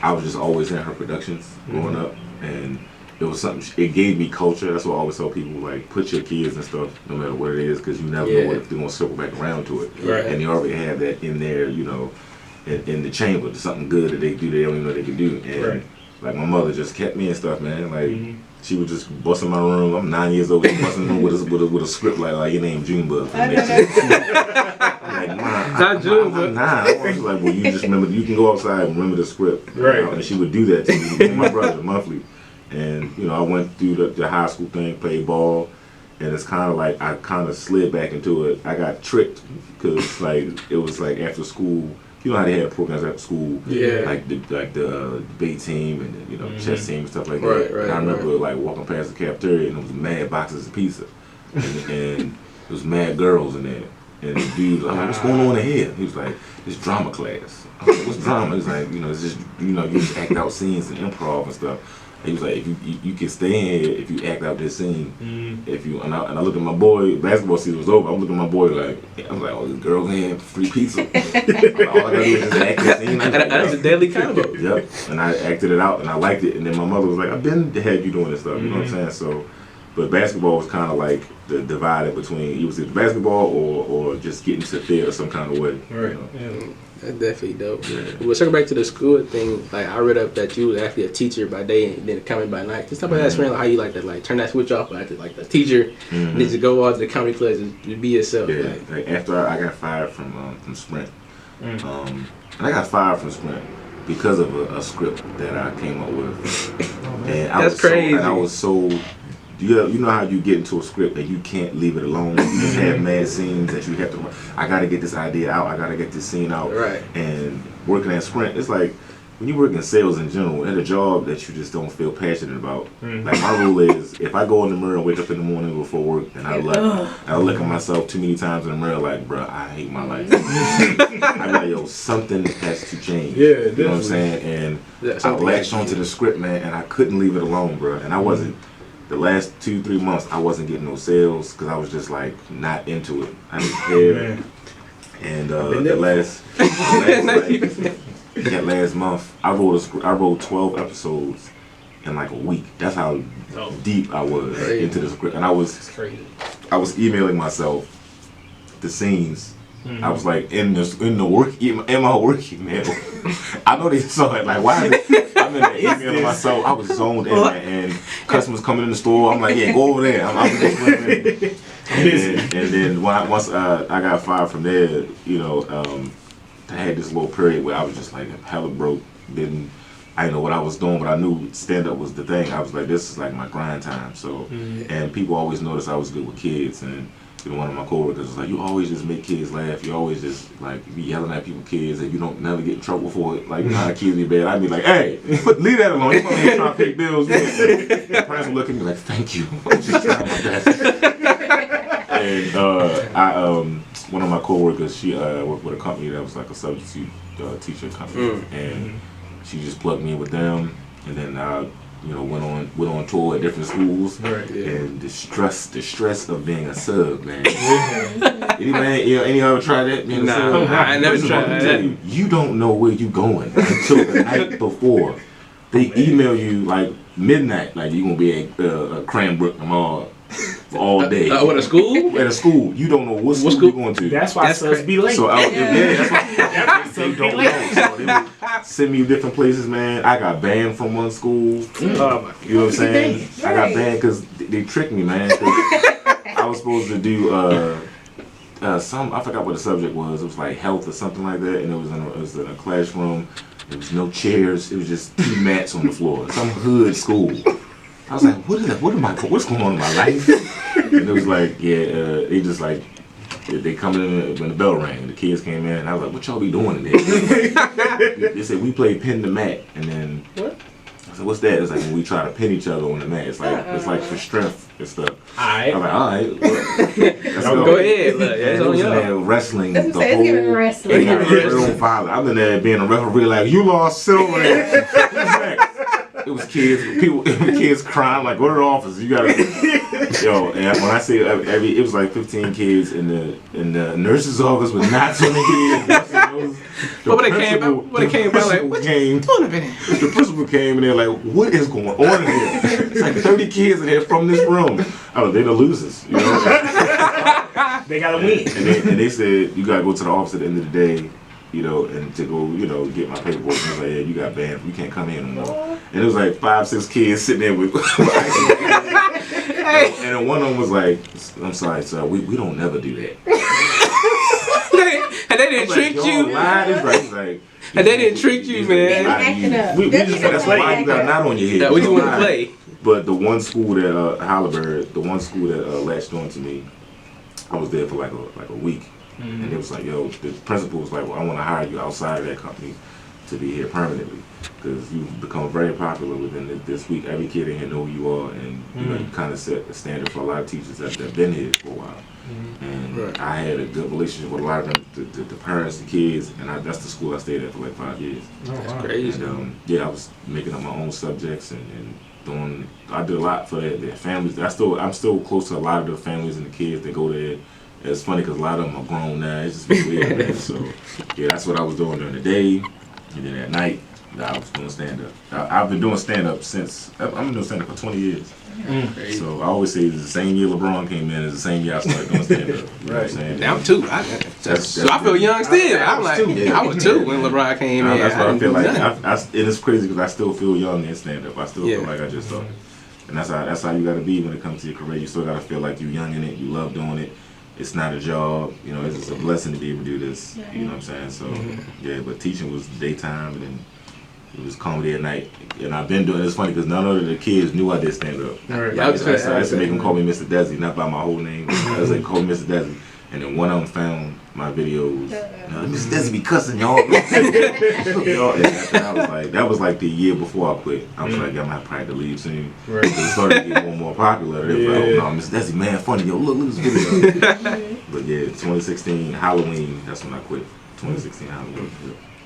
E: I was just always in her productions growing up, and it was something. It gave me culture. That's what I always tell people, like, put your kids and stuff, no matter what it is, because you never know if they're gonna circle back around to it.
C: Right.
E: And they already have that in there, in the chamber. There's something good that they do they don't even know they can do. And like, my mother just kept me and stuff, man. Like, she would just bust in my room. I'm 9 years old. She busting in with a script like your name Junebug. I'm like, Mom,
C: not Junebug.
E: I'm 9. I was like, well, you just remember. You can go outside and remember the script.
B: Right.
E: And she would do that to me and my brother monthly. And I went through the high school thing, played ball, and it's kind of like I kind of slid back into it. I got tricked because it was like after school. You know how they had programs after school, like the debate team and the chess team and stuff like that.
C: Right,
E: and I remember like walking past the cafeteria and there was mad boxes of pizza, and there was mad girls in there. And the dude was like, "What's going on in here?" He was like, "This drama class." I was like, "What's drama?" He's like, "It's just you just act out scenes and improv and stuff." He was like, "If you can stay in here if you act out this scene. If you and I looked at my boy. Basketball season was over. I'm looking at my boy like I was like, "Oh, this girl's in here, free pizza." All I gotta do is just act this scene.
C: That's a deadly combo.
E: Yep. And I acted it out and I liked it. And then my mother was like, "I've been had you doing this stuff." You know what I'm saying? So, but basketball was kind of like the divided between it was either basketball or just getting to theater some kind of way.
B: Right.
C: That's definitely dope.
E: Yeah.
C: Well, circle back to the school thing. Like, I read up that you was actually a teacher by day and then a comedy by night. Just talk about that experience, like how you like that, like turn that switch off, like the teacher, and then just go out to the comedy clubs and be yourself.
E: Yeah. Like after I got fired from Sprint, and I got fired from Sprint because of a script that I came up with. And
C: That's crazy.
E: I was so. You know how you get into a script and you can't leave it alone. You just have mad scenes that you have to. I got to get this idea out. I got to get this scene out.
C: Right.
E: And working at Sprint, it's like when you work in sales in general, at a job that you just don't feel passionate about. Like, my rule is, if I go in the mirror and wake up in the morning before work and I look at myself too many times in the mirror, like, bruh, I hate my life. I'm like, yo, something has to change.
B: Yeah,
E: you know what I'm saying? And I latched onto the script, man, and I couldn't leave it alone, bruh. And I wasn't. The last 2-3 months, I wasn't getting no sales because I was just like not into it. I didn't care. And last month, I wrote 12 episodes in like a week. That's how deep I was into the script. And I was emailing myself the scenes. I was like in my work email. I know they saw it. Like, why? I'm in the emailing myself. I was zoned in, and customers coming in the store. I'm like, yeah, go over there. I'm just and then once I got fired from there, I had this little period where I was just like hella broke. I didn't know what I was doing, but I knew stand up was the thing. I was like, this is like my grind time. So, and people always noticed I was good with kids, and one of my coworkers was like, "You always just make kids laugh. You always just like be yelling at people's kids, and you don't never get in trouble for it. Like, you know how kids be bad." I'd be like, "Hey, leave that alone. You're trying to pay bills." The parents would look at me like, "Thank you. I'm just trying my best." And one of my coworkers, she worked with a company that was like a substitute teacher company, and she just plugged me in with them, and then I, went on tour at different schools.
B: Right.
C: Yeah.
E: And the stress of being a sub, man. Any ever tried that? Being a sub?
C: I ain't never tried that.
E: You don't know where you going until the night before. They email you like midnight, like you gonna be at Cranbrook Mall for all day.
C: At a school?
E: At a school, you don't know what school you're going to.
B: That's why subs be late.
E: So that's why they don't know. So they would send me different places, man. I got banned from one school. You know what I'm saying? I got banned because they tricked me, man. I was supposed to do I forgot what the subject was. It was like health or something like that, and it was in a classroom. There was no chairs. It was just 2 mats on the floor. Some hood school. I was like, what's going on in my life? And it was like, they just like, they come in when the bell rang. The kids came in, and I was like, what y'all be doing in there? They said, we play pin the mat. And then, what? I said, what's that? It's like when we try to pin each other on the mat. It's like for strength and stuff.
B: Alright.
E: I'm like, alright. Well,
C: go ahead. Look,
E: it was in there wrestling the whole.
A: It's giving wrestling.
E: I've been there being a referee, like, you lost silver. It was kids crying, like, go to the office. You gotta, and when I say it was like 15 kids in the nurse's office with knots on their head.
C: But when it came by, like, what you doing up in here?
E: The principal came in there like, what is going on in here? It's like 30 kids in here from this room. Oh, they're the losers,
B: They gotta win.
E: And they said, you gotta go to the office at the end of the day, and to go, get my paperwork. And I was like, yeah, you got banned. You can't come here no more. And it was like 5-6 kids sitting there with and then one of them was like, I'm sorry, sir, we don't never do that.
C: And they didn't trick you. And they didn't trick you, man.
E: We just that's why you got a knot on your head.
C: That we just want to play.
E: But the one school that Halliburton, the one school that latched on to me, I was there for like a week. Mm-hmm. And it was like, the principal was like, well, I want to hire you outside of that company to be here permanently because you've become very popular within this week. Every kid in here know who you are, and you kind of set the standard for a lot of teachers that have been here for a while. Mm-hmm. And I had a good relationship with a lot of them, the parents, the kids, and that's the school I stayed at for like 5 years.
C: Oh, that's crazy.
E: And, I was making up my own subjects and doing. I did a lot for their families. I'm still close to a lot of the families and the kids that go there. It's funny because a lot of them are grown now. It's just weird, man. So, that's what I was doing during the day. And then at night, I was doing stand-up. I've been doing stand-up since, I've been doing stand-up for 20 years. So I always say it's the same year LeBron came in, it's the same year I started doing stand-up. You know what I'm saying?
C: I'm 2. So I feel young still. I was 2 when LeBron came in.
E: That's what I feel like. And it's crazy because I still feel young in stand-up. I still feel like I just started. And that's how you got to be when it comes to your career. You still got to feel like you're young in it, you love doing it. It's not a job, it's just a blessing to be able to do this, you know what I'm saying? So, but teaching was daytime and then it was comedy at night. And I've been doing, it's funny because none of the kids knew I did stand up. I used to make them call me Mr. Desi, not by my whole name. I was like, call me Mr. Desi. And then one of them found my videos. Mr. Desi be cussing y'all. And that was like the year before I quit. I was like, I'm gonna have probably to leave soon. Right. It started to get more and more popular. They were like, oh no, Mr. Desi, man, funny. Yo, look at this video. But 2016 Halloween, that's when I quit. 2016 Halloween.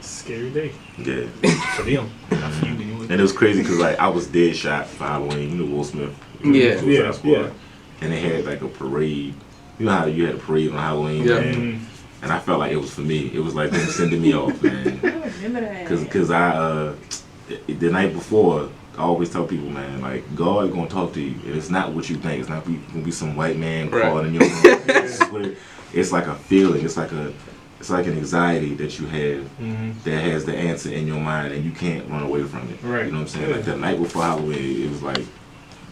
B: Scary day.
E: Yeah.
B: For them.
E: And it was crazy because I was dead shot for Halloween. Will Smith.
B: Yeah.
E: And they had like a parade. You know how you had a parade on Halloween, man? And I felt like it was for me. It was like them sending me off, man.
A: I remember that.
E: Because the night before, I always tell people, man, like, God is going to talk to you. And it's not what you think. It's not going to be some white man calling in your room. It's like a feeling. It's like an anxiety that you have that has the answer in your mind and you can't run away from it.
B: Right.
E: You know what I'm saying? Like the night before Halloween, it was like,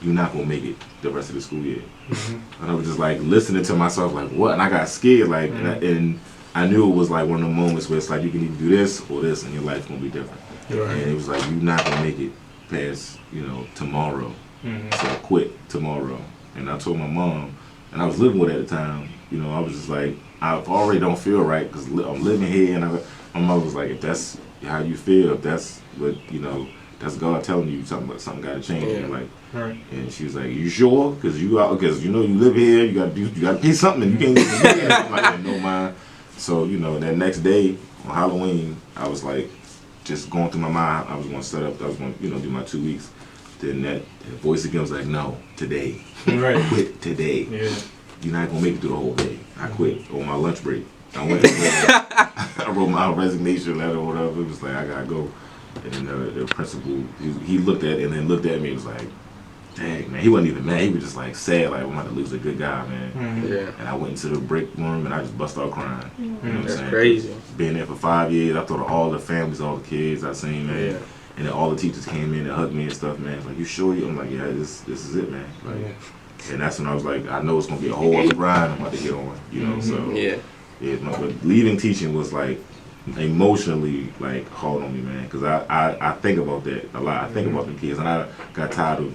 E: you're not going to make it the rest of the school year. And I was just like listening to myself like, what? And I got scared, like, and I knew it was like one of the moments where it's like you can either do this or this and your life's going to be different. Right. And it was like, you're not going to make it past, tomorrow. So I quit tomorrow. And I told my mom, and I was living with her at the time, I was just like, I already don't feel right because I'm living here. And my mother was like, if that's how you feel, if that's what, that's God telling you something got to change. And like, and she was like, "You sure? Because you live here. You got to pay something. And you can't just do that." I'm like, "No, mind." So that next day on Halloween, I was like, just going through my mind. I was going to set up. I was going to do my 2 weeks. Then that voice again was like, no, today.
B: Right.
E: Quit today.
B: Yeah.
E: You're not gonna make it through the whole day. I quit on my lunch break. I went. I wrote my resignation letter or whatever. It was like I gotta go. And then the principal, he looked at it and then looked at me and was like, dang, man. He wasn't even mad. He was just like sad, like I'm about to lose a good guy, man.
B: Mm-hmm.
C: Yeah.
E: And I went into the break room and I just bust out crying.
A: Mm-hmm.
E: You know what I'm
C: That's
E: saying?
C: crazy.
E: Being there for 5 years, I thought of all the families, all the kids I seen, man.
C: Yeah.
E: And then all the teachers came in and hugged me and stuff, man. It's like, you sure? I'm like, yeah, this is it, man. Like, and that's when I was like, I know it's gonna be a whole other grind I'm about to get on, you know. So
C: Yeah.
E: but leaving teaching was like emotionally like hard on me, man, because I think about that a lot. I think about the kids, and I got tired of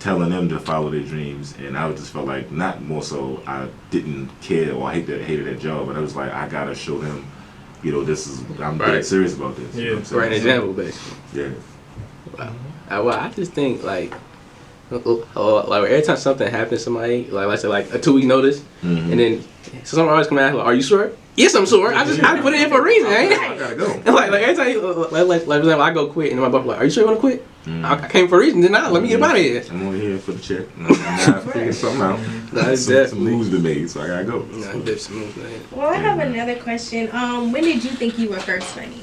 E: telling them to follow their dreams, and I just felt like not more so I didn't care or I hated that job, but I was like I gotta show them, I'm dead serious about this. You know what I'm saying?
C: Right, an example, basically.
E: Yeah.
C: Wow. I just think like every time something happens to somebody, like I said, like a 2 week notice, and then so someone always come out like, "Are you sure?" Yes, I'm sure. I put it in for a reason, ain't it?
E: I gotta go.
C: And like every time, like for example, I go quit, and my boss like, "Are you sure you want to quit?" I came for a reason. Then let me get out of here.
E: I'm only here for the check. I'm gonna figure something out. Some moves to be made, so I gotta go.
A: Well, I have another question. When did you think you were first funny?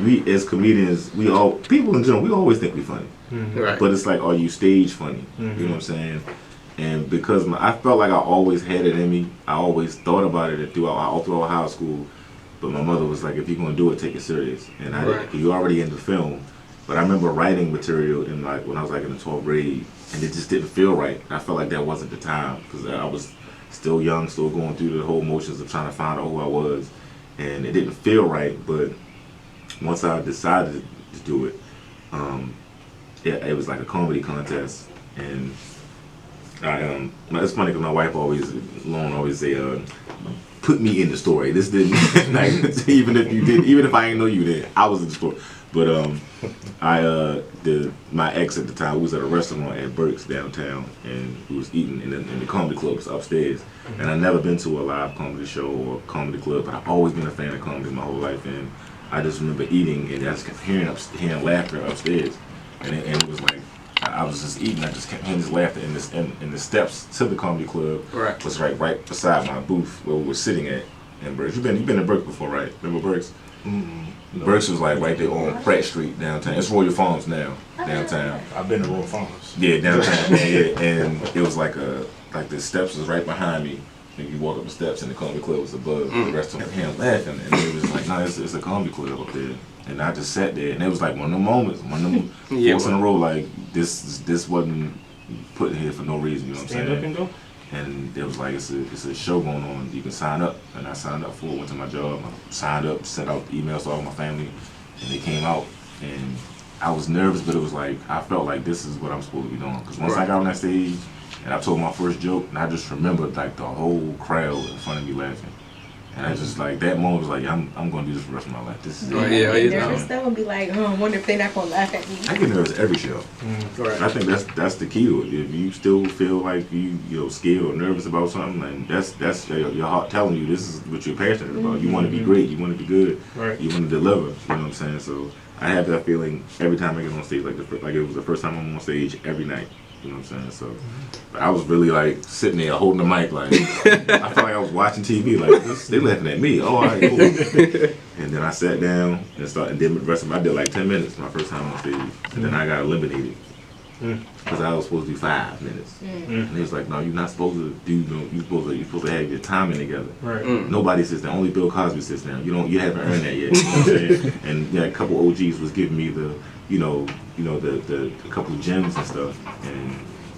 E: We as comedians, people in general, we always think we funny.
C: Right.
E: But it's like, are you stage funny? You know what I'm saying? And because I felt like I always had it in me, I always thought about it all throughout high school. But my mother was like, if you're gonna do it, take it serious. And you already in the film. But I remember writing material in like when I was like in the 12th grade, and it just didn't feel right. I felt like that wasn't the time because I was still young, still going through the whole motions of trying to find out who I was, and it didn't feel right. But once I decided to do it, it was like a comedy contest, and it's funny because my wife always say, put me in the story. This didn't, like, even if I didn't know you did, I was in the story. But my ex at the time, we was at a restaurant at Burke's downtown, and we was eating in the comedy clubs upstairs. And I'd never been to a live comedy show or comedy club, but I've always been a fan of comedy my whole life. And I just remember eating, and I just kept hearing laughter upstaiers, and it was like I was just eating. I just kept hearing this laughter in the steps to the comedy club.
C: Right.
E: Was right beside my booth where we were sitting at in Burke's. You've been to Burke's before, right? Remember Burke's?
B: Mm-hmm. No.
E: Burke's was like right there on Pratt Street downtown. It's Royal Farms now downtown.
B: I've been to Royal Farms.
E: Yeah, downtown. yeah, and it was like the steps was right behind me. And you walk up the steps, and the comedy club was above the restaurant. I kept hearing laughing, and it was like, no, it's a comedy club up there. And I just sat there, and it was like one of them moments, one of them forks in a row, like this wasn't put here for no reason. You know what I'm saying?
B: Stand up and go.
E: And it was like it's a show going on. You can sign up, and I signed up for it. Went to my job, I signed up, sent out emails to all my family, and they came out. And I was nervous, but it was like I felt like this is what I'm supposed to be doing. Because once I got on that stage, and I told my first joke, and I just remembered like the whole crowd in front of me laughing. And I just like that moment was like, I'm gonna do this for the rest of my life. This is it.
A: Nervous though and be like, I wonder if they're not gonna laugh at me.
E: I get nervous every show.
C: Right.
E: I think that's the key to it. If you still feel like you're scared or nervous about something, and that's your heart telling you this is what you're passionate about. You want to be great. You want to be good.
B: Right.
E: You want to deliver. You know what I'm saying? So I have that feeling every time I get on stage, like it was the first time I'm on stage every night. You know what I'm saying? So but I was really like sitting there holding the mic, like I felt like I was watching TV. Like they laughing at me. Oh, all right, cool. And then I sat down and started. And then the rest of I did like 10 minutes my first time on stage, and then I got eliminated because I was supposed to do 5 minutes. And he was like, "No, you're not supposed to do. You're supposed to have your timing together.
B: Right.
E: Nobody sits down. Only Bill Cosby sits down. You haven't earned that yet." You know what I'm saying? And a couple OGs was giving me the the couple of gems and stuff. And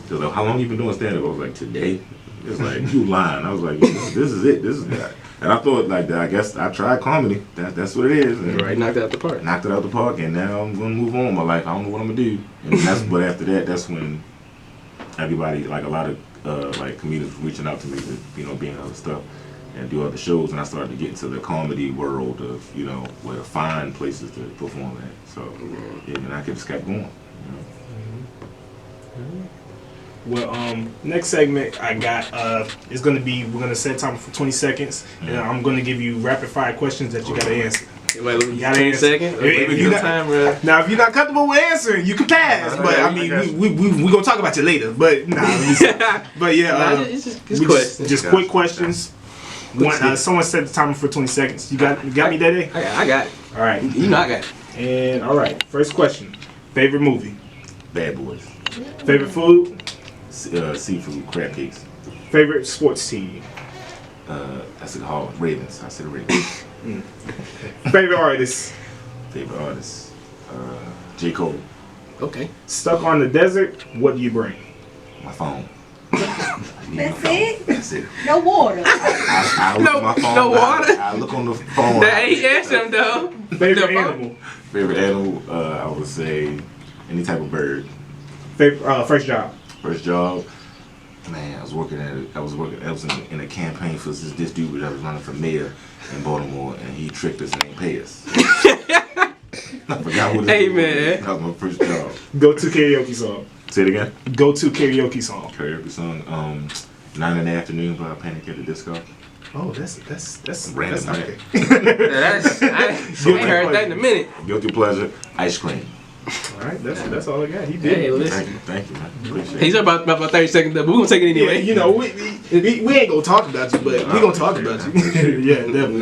E: they was like, "How long you been doing stand-up?" I was like, "Today." It's like, "You lying." I was like, this is it. This is that. And I thought, like, I guess I tried comedy. That's what it is. And
C: Right, knocked it out the park.
E: Knocked it out the park, and now I'm gonna move on with my life. I don't know what I'm gonna do. And but after that, that's when everybody, like a lot of like comedians, were reaching out to me to be in other stuff and do other shows, and I started to get into the comedy world of where to find places to perform at. So and I just kept going.
B: Well, next segment I got is gonna be we're gonna set time for 20 seconds, and I'm gonna give you rapid fire questions that you gotta answer.
C: Wait,
B: You gotta
C: 10
B: answer.
C: seconds.
B: If you not-
C: time, bro.
B: Now, if you're not comfortable with answering, you can pass. But I mean, we gonna talk about you later. But nah, let me stop. But yeah,
C: It's just
B: we
C: questions.
B: just quick questions. One, someone set the timer for 20 seconds. You got me, Daddy?
C: I got it.
B: All right.
C: You know I got it.
B: And all right, first question. Favorite movie?
E: Bad Boys.
B: Favorite food?
E: Seafood, crab cakes.
B: Favorite sports team?
E: That's the hard Ravens. I said Ravens.
B: Favorite artist?
E: Favorite artist. J. Cole.
C: Okay.
B: Stuck on the desert, what do you bring?
E: My phone.
A: That's it?
E: That's it.
A: No water.
E: I look at my phone.
C: No water?
E: I look on the phone.
C: That ain't answer him though.
B: Favorite
C: The
B: animal?
E: Favorite animal, I would say any type of bird.
B: Favorite first job?
E: First job, man, I was in a campaign for this dude that was running for mayor in Baltimore, and he tricked us and didn't pay us. I forgot what
C: Hey,
E: it was.
C: man.
E: That was my first job.
B: Go to karaoke song.
E: Say it again.
B: Go to karaoke song.
E: Karaoke song. 9 in the Afternoon by Panic at the Disco.
B: Oh, that's
E: Random,
B: that's
E: right?
C: I ain't heard that in a minute.
E: Guilty pleasure, ice cream.
B: All right, that's all I got. He did.
C: Hey, listen.
E: Thank you, man. Appreciate
C: He's
E: it.
C: about 30 seconds up, but we're gonna take it
B: Yeah,
C: anyway.
B: you know, we ain't gonna talk about you, but we gonna talk about you. Yeah, definitely.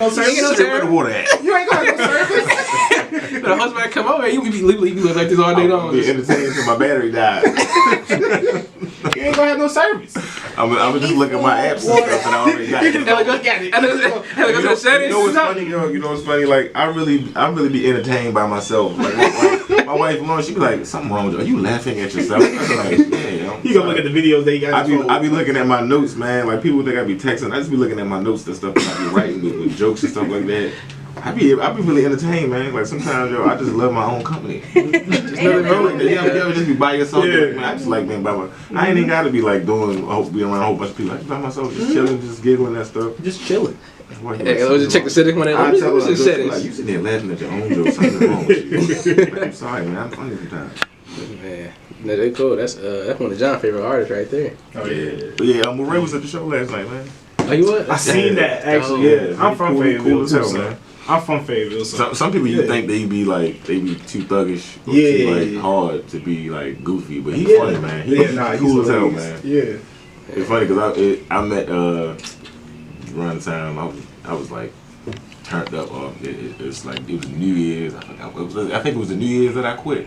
C: No
E: Where the water at?
B: You ain't gonna have no service.
C: The husband come over, you be live like this all day
E: I'm
C: long.
E: gonna be entertained until my battery dies.
B: You ain't gonna have no service.
E: I'm gonna just look at my apps and stuff that I already got.
C: And I go to the settings.
E: You know what's funny, yo? You know what's funny? Like I really be entertained by myself. Like my wife, Lauren, she be like, "Something wrong with you? Are you laughing at yourself?" I be like, "Yeah."
B: You gonna look at the videos they got.
E: I be looking at my notes, man. Like people think I be texting. I just be looking at my notes and stuff that I be writing with jokes and stuff like that. I be really entertained, man. Like sometimes, yo, I just love my own company. There's nothing wrong with that. You ever just be by yourself?
B: Yeah.
E: Like, man, I just like being by my. I ain't even gotta be like being around a whole bunch of people. I just by myself, just chilling, just giggling that stuff.
B: just chilling.
C: Hey, let's just check the settings when
E: I
C: let
E: tell
C: me
E: her,
C: just settings.
E: like, you sitting there laughing at your own jokes. Something wrong with you. Like, I'm sorry, man. I'm funny sometimes.
C: Man, no, they cool. That's one of John's favorite artists right there.
B: Oh yeah.
E: But yeah, Ray was at the show last night, man.
C: Oh, you what?
B: I seen that actually.
E: Oh,
B: Yeah, I'm from
E: cool
B: Fayetteville
E: as
B: too,
E: hell,
B: man. I'm from Fayetteville, so
E: Some people you
B: Yeah.
E: think they be too thuggish, or
B: Yeah,
E: too like
B: yeah.
E: hard to be like goofy, but he's
B: Yeah.
E: funny, man.
B: yeah, nah,
E: He's cool as hell,
B: hilarious.
E: man.
B: Yeah.
E: It's funny because I met around the time I was like turned up. It was like it was New Year's. I think it was the New Year's that I quit.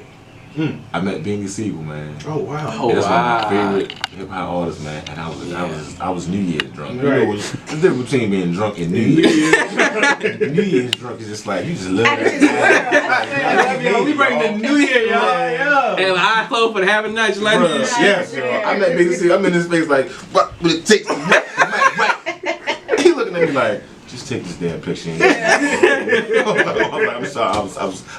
E: I met Beanie Siegel, man.
B: Oh wow.
C: Oh,
E: That's one of my
C: wow.
E: favorite hip hop artists, man. And I was New Year's drunk. You
B: Right.
E: know, the difference between being drunk and New Year's. New Year's drunk is just like you just love
A: I
E: that.
B: Yo, we bring the New Year, y'all.
C: And I flow for the having night, you like
E: Bruh,
C: this.
E: yes, yo. I met Beanie Siegel. I'm in his face like, what would it take? Right. He looking at me like, just take this damn picture. I'm sorry.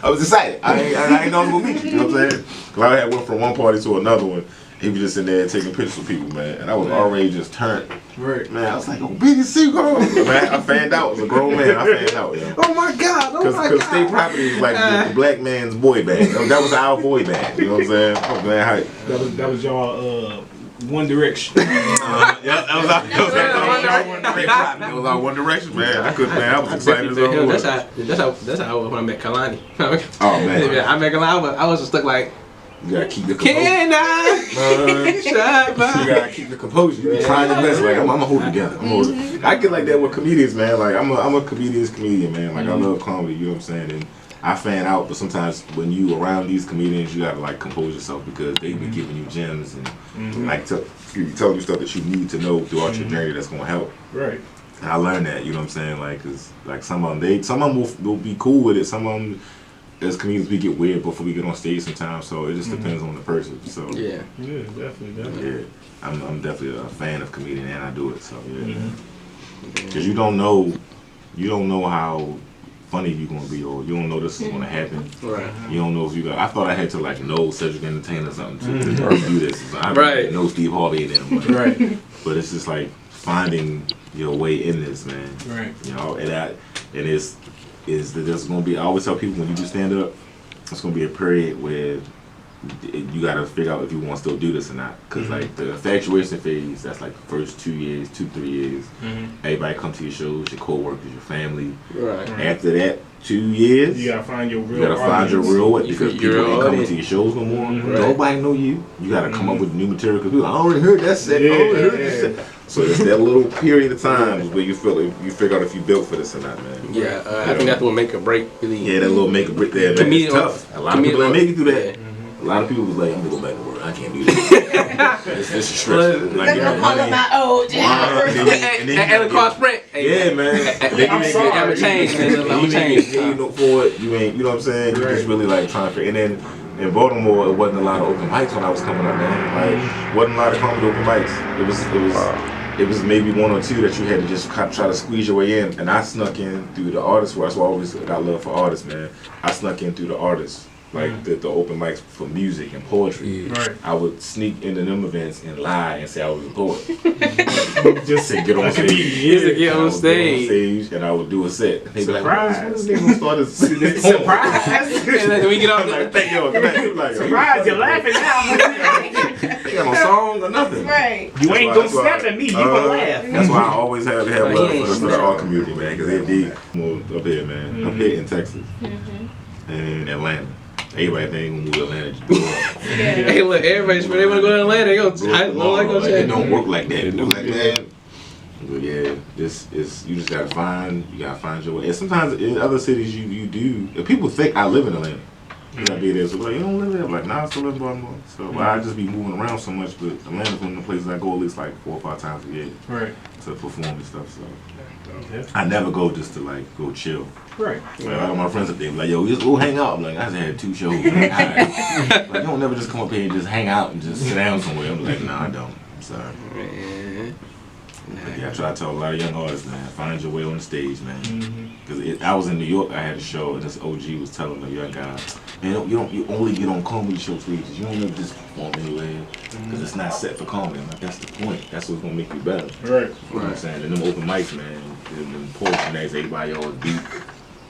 E: I was excited. I ain't know I was gonna meet you. You know what I'm saying? Cause I had went from one party to another one. He was just in there taking pictures of people, man. And I was already just turned.
B: Right.
E: Man, I was like, oh, Beanie Siegel. Man, I fanned out. As a grown man, I fanned out, yo.
B: Oh my God. Oh my
E: Because State
B: God.
E: Property was like the black man's boy band. That was our boy band. You know what I'm saying? I was man hype.
B: That was y'all One Direction.
E: Yeah, that was our One Direction, man. I was excited as all was.
C: That's how when I met Kalani.
E: Oh man,
C: I met Kalani, I was just stuck like,
E: you gotta keep the composure.
C: can I shut
E: You
C: my
E: gotta keep the composure. You be trying your best. Like I'm gonna hold it together. I get like that with comedians, man. Like I'm a comedian, man. Like I love comedy. You know what I'm saying? And I fan out, but sometimes when you around these comedians, you gotta like compose yourself because they be giving you gems and like telling you stuff that you need to know throughout your journey that's gonna help.
B: Right.
E: And I learned that, you know what I'm saying? Like, cause like some of them will be cool with it. Some of them, as comedians, we get weird before we get on stage sometimes. So it just depends on the person. So
C: Yeah.
B: Yeah, definitely.
E: yeah, I'm definitely a fan of comedian and I do it. So yeah, cause you don't know how funny you're gonna be, or you don't know this is gonna happen.
C: Right.
E: You don't know if you got. I thought I had to like know Cedric Entertainer or something to do this. So I
C: Right.
E: know Steve Harvey and them.
B: Right.
E: But it's just like finding your way in this, man.
B: Right.
E: You know, and is that there's gonna be. I always tell people when you do stand up, it's gonna be a period where you gotta figure out if you want to still do this or not. Cause like the infatuation phase, that's like the first 2 years, 2-3 years. Everybody come to your shows, your co-workers, your family.
C: Right.
E: After that 2 years,
B: You gotta find your real.
E: you gotta find your real what, because people ain't coming to your shows no more.
C: Right.
E: Nobody know you. You gotta come up with new material because people, I already heard that set. I already heard this set. So it's that little period of time where you figure out if you built for this or not, man.
C: Yeah, I think that's what make or break. Really.
E: Yeah, that little make or break there, man. It's tough. A lot of people ain't make it through that. A lot of people was like, I'm gonna go back to work. I can't do this. This is stressful.
A: Like, I'm calling my old job.
C: And the cost sprint.
E: Yeah, man.
B: I'm sorry.
C: I'm a change, man. I'm a change.
E: You know, for it, you ain't. You know what I'm saying? You just really like trying to figure. And then in Baltimore, it wasn't a lot of open mics when I was coming up, man. Like, wasn't a lot of comedy open mics. It was maybe 1 or 2 that you had to just try to squeeze your way in. And I snuck in through the artists. That's why I always got love for artists, man. I snuck in through the artists. Like the open mics for music and poetry.
B: Right.
E: I would sneak into them events and lie and say I was a poet. Just to get on stage.
C: Just to get on stage.
E: And I would do a set. And they'd be like,
B: Surprise.
E: when is gonna start this?
B: Surprise.
C: And then we get off
E: Like, thank you. Like,
B: Surprise, you're laughing now.
E: They got no song or nothing.
A: Right.
B: You ain't gonna snap at me, you gonna laugh.
E: That's why I always have love for the art community, man, because they dig more up here, man. Up here in Texas and Atlanta. Everybody think gonna move to Atlanta. Just blow up.
C: Hey, look, everybody's they want to go to Atlanta. They go
E: It don't work like that. It don't like that. But yeah, this is you gotta find your way. And sometimes in other cities you do. If people think I live in Atlanta, you gotta be there. So like, you don't live there. I'm like, nah, I still live in Baltimore. So I just be moving around so much. But Atlanta's one of the places I go at least like 4 or 5 times a year to perform and stuff. So I never go just to like go chill.
B: Right.
E: Like, a lot of my friends up there be like, yo, just go hang out. I'm like, I just had 2 shows. Like, you don't never just come up here and just hang out and just sit down somewhere. I'm like, nah, I don't. I'm sorry.
C: Man.
E: But yeah, I try to tell a lot of young artists, man, find your way on the stage, man. Because I was in New York, I had a show, and this OG was telling the young guy, man, you only get on comedy show stages. You don't ever just perform anywhere because it's not set for comedy. I'm like, that's the point. That's what's gonna make you better.
B: Right.
E: You know what I'm saying? And them open mics, man, them poetry nights, everybody always beat.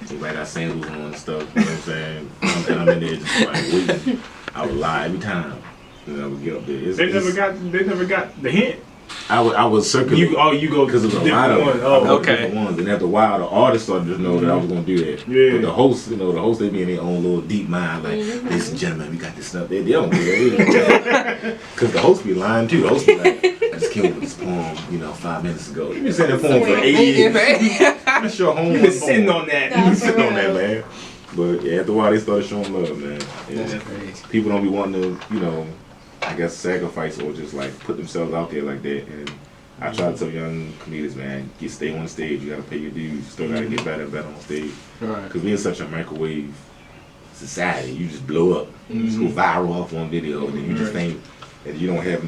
E: Everybody got sandals on and stuff. You know what I'm saying? And I'm in there just like waiting. I would lie every time. You know, I would get up there.
B: They never got the hint.
E: I was circulating.
B: You go
E: because of a lot of
B: ones.
E: different ones, and after a while, the artists started to know that I was going to do that.
B: Yeah.
E: But the hosts, they be in their own little deep mind, like, ladies and gentlemen, we got this stuff. They don't do that. Because the hosts be lying too. The hosts be like, I just came up with this poem, 5 minutes ago. You been saying that poem for 8 years. I'm sure home.
B: You been sitting on that.
E: You been sitting on that, man. But yeah, after a while, they started showing love, man.
C: That's crazy.
E: People don't be wanting to, I guess sacrifice or just like put themselves out there like that. And I try to tell young comedians, man, you stay on stage. You gotta pay your dues. You still gotta get better and better on stage.
C: Right.
E: Because we're in such a microwave society. You just blow up. You just go viral off one video, and then you just think that you don't have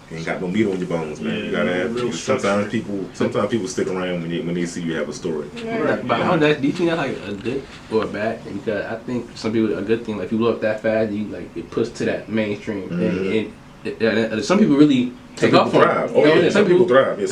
E: you ain't got no meat on your bones, man. You gotta have real. Sometimes people stick around when they see you have a story.
C: Right. But do you think that's like a good or a bad thing? Because I think some people a good thing. Like if you blow up that fast, it pushes to that mainstream, and some people really take off on it.
E: Oh yeah, some people thrive. Yeah,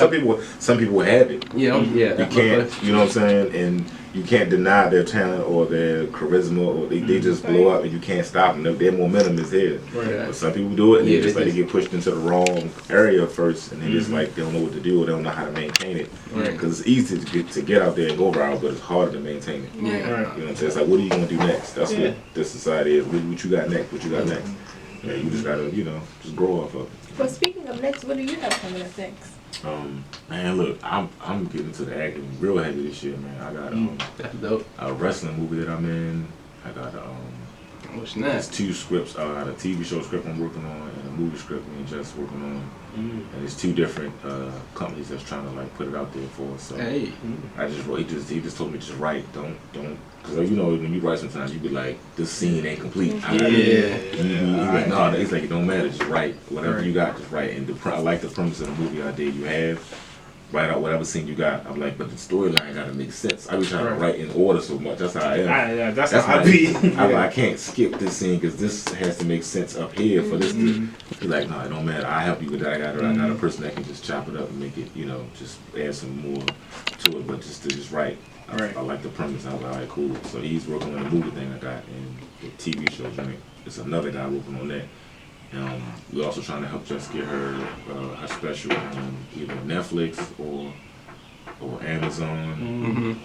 E: some people have it.
C: Yeah.
E: You can't. You know what I'm saying? And you can't deny their talent or their charisma, or they just blow up and you can't stop them. Their momentum is there.
B: Right.
E: But some people do it and they get pushed into the wrong area first, and they just like they don't know what to do or they don't know how to maintain it. Because it's easy to get out there and go viral, but it's harder to maintain it.
C: Yeah.
E: You know what I'm saying? It's like, what are you gonna do next? That's what this society is. What you got next? What you got next? Yeah, you just gotta just grow off of it.
A: Well, speaking of next, what do you have coming up next?
E: Man, look, I'm getting to the acting real heavy this year, man. I got
C: That's dope.
E: a wrestling movie that I'm in. I got
C: What's
E: there's
C: next?
E: 2 scripts. I got a TV show script I'm working on and a movie script me and Jess working on. And there's 2 different companies that's trying to like put it out there for us. So
C: Hey.
E: I just wrote. He just told me just write. Don't. Because when you write sometimes you be like, this scene ain't complete. He's like, no, it don't matter. Just write whatever you got. Just write. And I like the premise of the movie idea you have. write out whatever scene you got. I'm like, but the storyline gotta make sense. I be trying to write in order so much. That's how I am.
B: Yeah, that's how I be.
E: I can't skip this scene because this has to make sense up here for this. He's like, no, it don't matter. I help you with that. I got a person that can just chop it up and make it, just add some more to it. But just to write. I like the premise. I was like, all right, cool. So he's working on the movie thing I got and the TV show joint. It's another guy working on that. We're also trying to help just get her special on either Netflix or Amazon.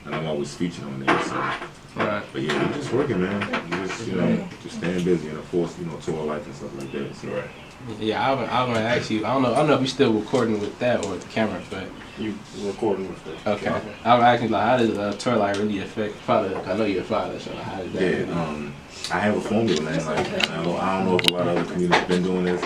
E: And I'm always featured on there. So.
C: Right.
E: But yeah, we're just working, man. We're just just staying busy and of course, tour life and stuff like that. So.
B: Right.
C: Yeah, I was gonna ask you. I don't know if you're still recording with that or with the camera, but
B: you recording with it.
C: Okay. I was asking like, how does tour life really affect fatherhood? I know you're a father, so how does that?
E: Yeah. I have a formula, man. Like I don't know if a lot of other communities have been doing this.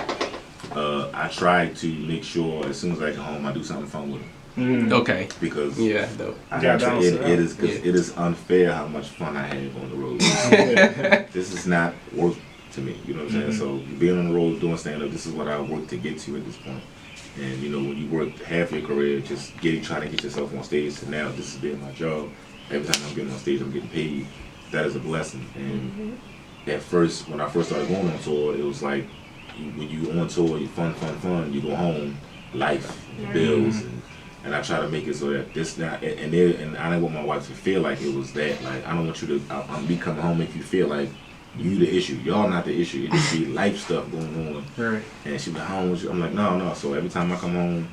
E: I try to make sure as soon as I get home, I do something fun with them.
C: Okay.
E: Because
C: dope.
E: It is unfair how much fun I have on the road. This is not work to me. You know what I'm saying? So being on the road doing stand up, this is what I work to get to at this point. And when you work half your career just trying to get yourself on stage, to now this is being my job. Every time I'm getting on stage, I'm getting paid. That is a blessing. And at first, when I first started going on tour, it was like when you on tour, you fun. You go home, life, bills, and I try to make it so that this not and I didn't want my wife to feel like it was that. Like I don't want you to. I'm be coming home make you feel like you the issue. Y'all not the issue. It just be life stuff going on. Right. And she be like, home with you. I'm like, no. So every time I come home,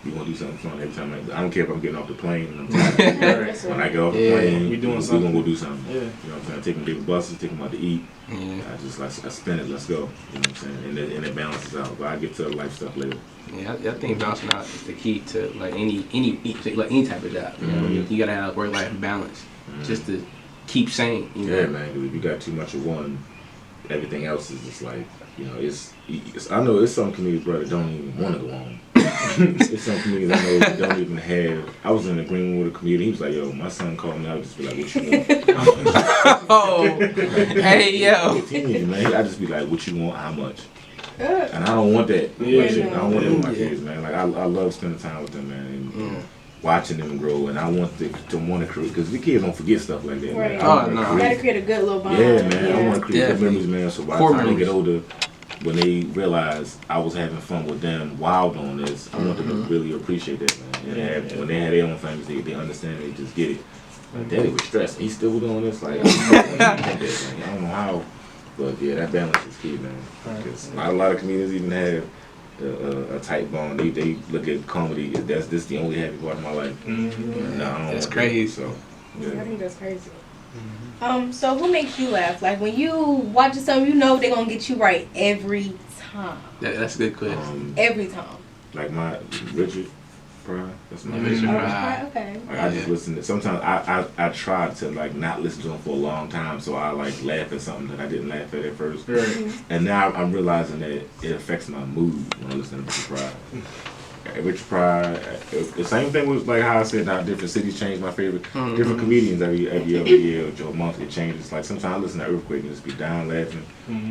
E: we gonna do something fun. Every time I don't care if I'm getting off the plane. And I'm tired. When I get off the plane, we gonna go do something. Yeah. You know what I'm saying? I take them to the buses, take them out to eat. I just I spin it. Let's go. You know what I'm saying? And it balances out. But I get to the life stuff later.
C: Yeah, I think balancing out is the key to like any type of job. You gotta have work-life balance just to keep sane.
E: Yeah, man. If you got too much of one, everything else is just like it's I know it's some communities, brother, don't even want to go home. It's some communities I know that don't even have. I was in the green room with a community. He was like, "Yo, my son called me. I would just be like, what you want?"
C: Oh, hey yo.
E: Teenage man, I just be like, "What you want? How much?" And I don't want that. I don't want that with my kids, man. Like I love spending time with them, man. And, watching them grow, and I want to want to create because the kids don't forget stuff like that.
A: Right.
E: Man.
A: You gotta create a good little bond.
E: Yeah, man. I want to create good memories, man. So by the time they get older, when they realize I was having fun with them while doing this, I want them to really appreciate that, man. And when they have their own families, they understand. They just get it. Like, Daddy was stressed. He's still doing this. Like, I don't know how, but yeah, that balance is key, man. Because not a lot of comedians even have a tight bond. They look at comedy. This the only happy part of my life.
C: That's crazy.
E: So
A: I think that's crazy. So who makes you laugh? Like when you watching something, they're gonna get you right every time.
C: That's a good question.
A: Every time.
E: Like my Richard Pryor. That's my
C: Richard Pryor.
A: Okay.
E: Like, I just listen to. Sometimes I try to like not listen to him for a long time, so I like laugh at something that I didn't laugh at first. Right. And now I'm realizing that it affects my mood when I listen to Richard Pryor. Richard Pryor, the same thing with like how I said how different cities change my favorite. Different comedians every other year or Joe month, it changes. Like sometimes I listen to Earthquake and just be down laughing,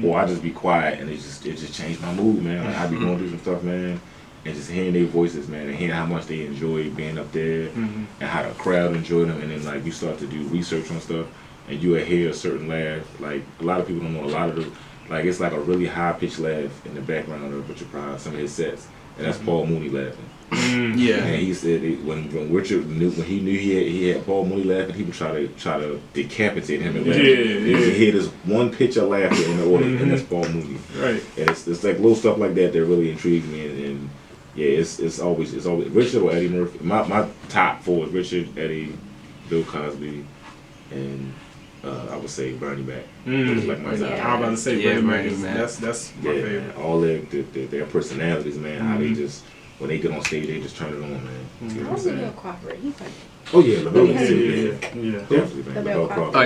E: or I just be quiet and it just changed my mood, man. Like I be going through some stuff, man, and just hearing their voices, man, and hearing how much they enjoy being up there, and how the crowd enjoy them, and then like you start to do research on stuff, and you will hear a certain laugh. Like a lot of people don't know a lot of the, like it's like a really high pitched laugh in the background of Richard Pryor, some of his sets. And that's Paul Mooney laughing.
C: Yeah.
E: And he said when Richard knew when he knew he had Paul Mooney laughing, he would try to decapitate him and laugh. He hear this one pitch of laughter in the order, and that's Paul Mooney. Right. And it's like little stuff like that that really intrigue me, and yeah, it's always Richard or Eddie Murphy. My top four is Richard, Eddie, Bill Cosby, and I would say Bernie Mac. Like my top.
B: I was about to say Bernie Mac. That's my favorite.
E: Man, all their personalities, man. How they just when they get on stage, they just turn it on, man. You know what I'm saying?
A: Crawford, he's funny.
E: Oh yeah, LaBelle yeah, definitely, man. LaBelle Crawford.
C: Oh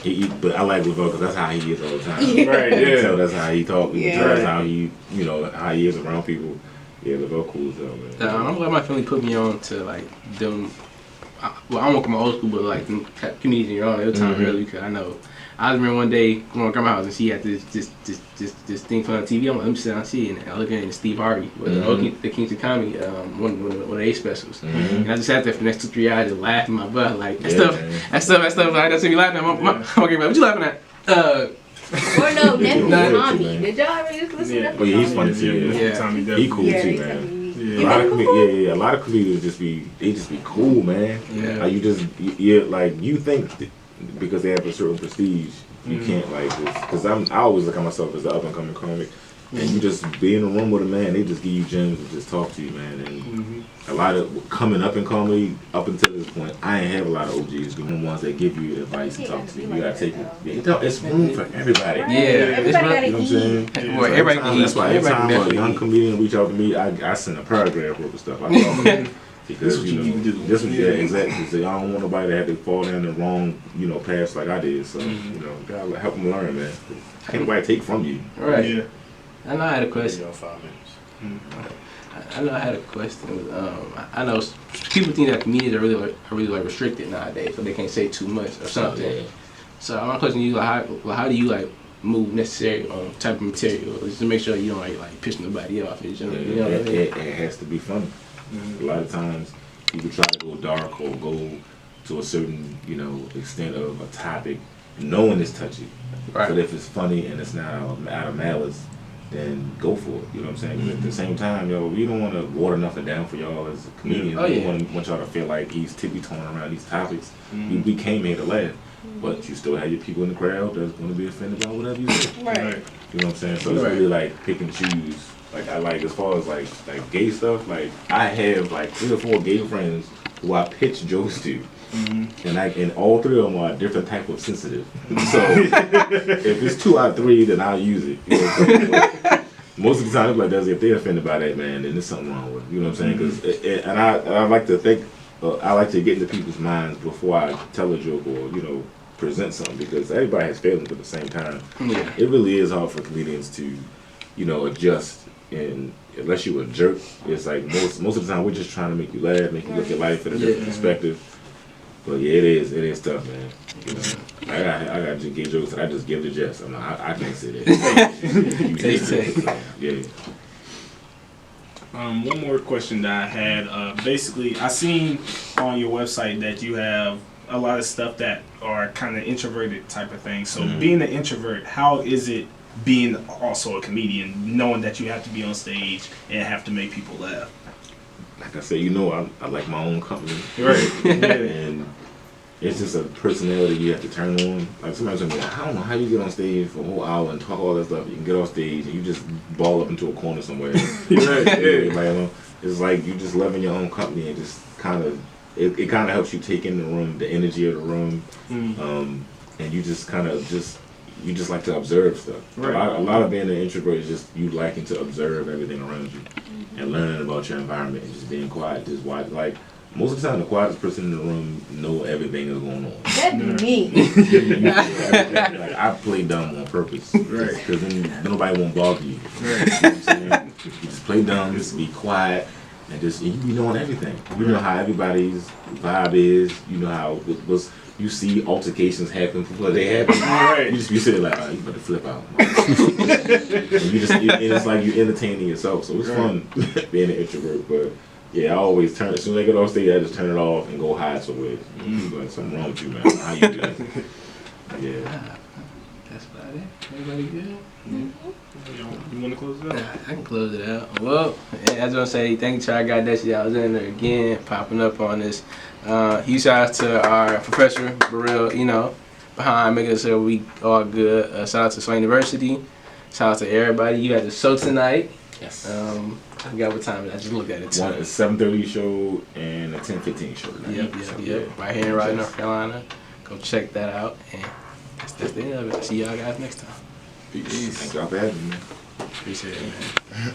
C: yeah.
E: But I like LaBelle because that's how he is all the time.
B: Right,
E: You can tell that's how he talks. You can tell that's how he, how he is around people. Yeah, LaBelle cool as hell, man.
C: I'm glad my family put me on to like them. Well, I don't work with my old school, but like comedians in your own, they were telling me early because I know I remember one day going to my grandma's house and she had this thing playing on TV. I'm sitting down, seeing it. I looking at Steve Harvey with the Kings of Comedy, one of the A specials, and I just sat there for the next 2-3 hours just laughing my butt like that stuff. Like that's me laughing. I'm okay, what you laughing at?
A: Or no, nephew Tommy. Did y'all ever used to listen to that?
E: Oh yeah, he's funny too.
B: Yeah, Tommy
E: He cool too, man. A lot of comedians just be cool, man.
C: Yeah.
E: Like you think because they have a certain prestige, you can't like this. Because I always look at myself as the up and coming comic, and you just be in a room with a man, they just give you gems and just talk to you, man. And a lot of coming up in comedy up until this point, I ain't have a lot of OGs, the ones that give you advice and talk to you. You gotta take it. It's room for everybody.
C: Yeah,
A: Everybody gotta
E: you know what I'm saying?
C: Well, everybody can eat.
E: That's why every time a young comedian reach out to me, I send a paragraph worth of stuff. I call them because this was exactly. So I don't want nobody to have to fall down the wrong paths like I did. So gotta help them learn, man. Can't nobody take from you.
C: Right.
B: Yeah.
C: I know I had a question.
D: 5 minutes.
C: I know I had a question. I know people think that comedians are really like restricted nowadays, so they can't say too much or something.
E: Yeah.
C: So my question to you, how do you like move necessary type of material just to make sure you don't like piss nobody off? You know what I mean?
E: It has to be funny. A lot of times people try to go dark or go to a certain extent of a topic, knowing it's touchy.
C: Right.
E: But if it's funny and it's not out of malice, then go for it. You know what I'm saying? 'Cause at the same time, we don't want to water nothing down for y'all as comedians. We want y'all to feel like he's tippy-toeing around these topics. We came here to laugh, but you still have your people in the crowd that's going to be offended by whatever you say.
A: Right.
E: You know what I'm saying? So it's really like pick and choose. Like I like as far as like gay stuff. Like I have like 3 or 4 gay friends who I pitch jokes to. And all 3 of them are a different type of sensitive. So if it's 2 out of 3, then I'll use it. You know what I'm saying? Most of the time, like if they're offended by that, man, then there's something wrong with it. You know what I'm saying? And I like to think, I like to get into people's minds before I tell a joke or present something, because everybody has feelings at the same time.
C: Yeah.
E: It really is hard for comedians to adjust. And unless you a jerk, it's like most of the time we're just trying to make you laugh, make you look at life in a different perspective. But yeah, it is tough, man. I got gay jokes that I just give to Jess. I can't say that. You say it. Yeah.
B: One more question that I had. Basically, I seen on your website that you have a lot of stuff that are kind of introverted type of things. So being an introvert, how is it being also a comedian, knowing that you have to be on stage and have to make people laugh?
E: Like I said, I like my own company.
B: Right.
E: And it's just a personality you have to turn on. Like somebody's gonna be like, I don't know how you get on stage for a whole hour and talk all that stuff. You can get off stage and you just ball up into a corner somewhere. Right. It's like you just loving your own company and just kind of it kind of helps you take in the room, the energy of the room, and you just kind of you just like to observe stuff. Right. A lot of being an introvert is just you liking to observe everything around you and learning about your environment and just being quiet, just watch. Like most of the time, the quietest person in the room know everything that's going on.
A: That'd be me.
E: Like, I play dumb on purpose, right? Because then nobody won't bother you. Right. You know what I'm saying? You just play dumb, just be quiet, and you be knowing everything. You know how everybody's vibe is. You know how you see altercations happen before they happen. Right. You just be sitting like, oh, you better flip out. And it's like you're entertaining yourself. So it's fun being an introvert. But yeah, I always turn, as soon as I get off stage, I just turn it off and go hide somewhere. Like, something wrong with you, man. How you doing? Yeah.
C: That's about it. Everybody good?
B: You want to close it out?
C: I can close it out. Well, I just want to say thank you to our guy Desi. I was in there again, popping up on this. Huge shout out to our professor, Burrell, behind making us a week all good. Shout out to Sloan University. Shout out to everybody. You had the show tonight.
E: Yes.
C: I forgot what time it is. I just looked at it too.
E: One is 7:30 show and a 10:15 show tonight.
C: Yep. Right here in Raleigh, North Carolina. Go check that out. And that's the end of it. See y'all guys next time.
E: Peace. Thank y'all for having me.
C: Appreciate it, man.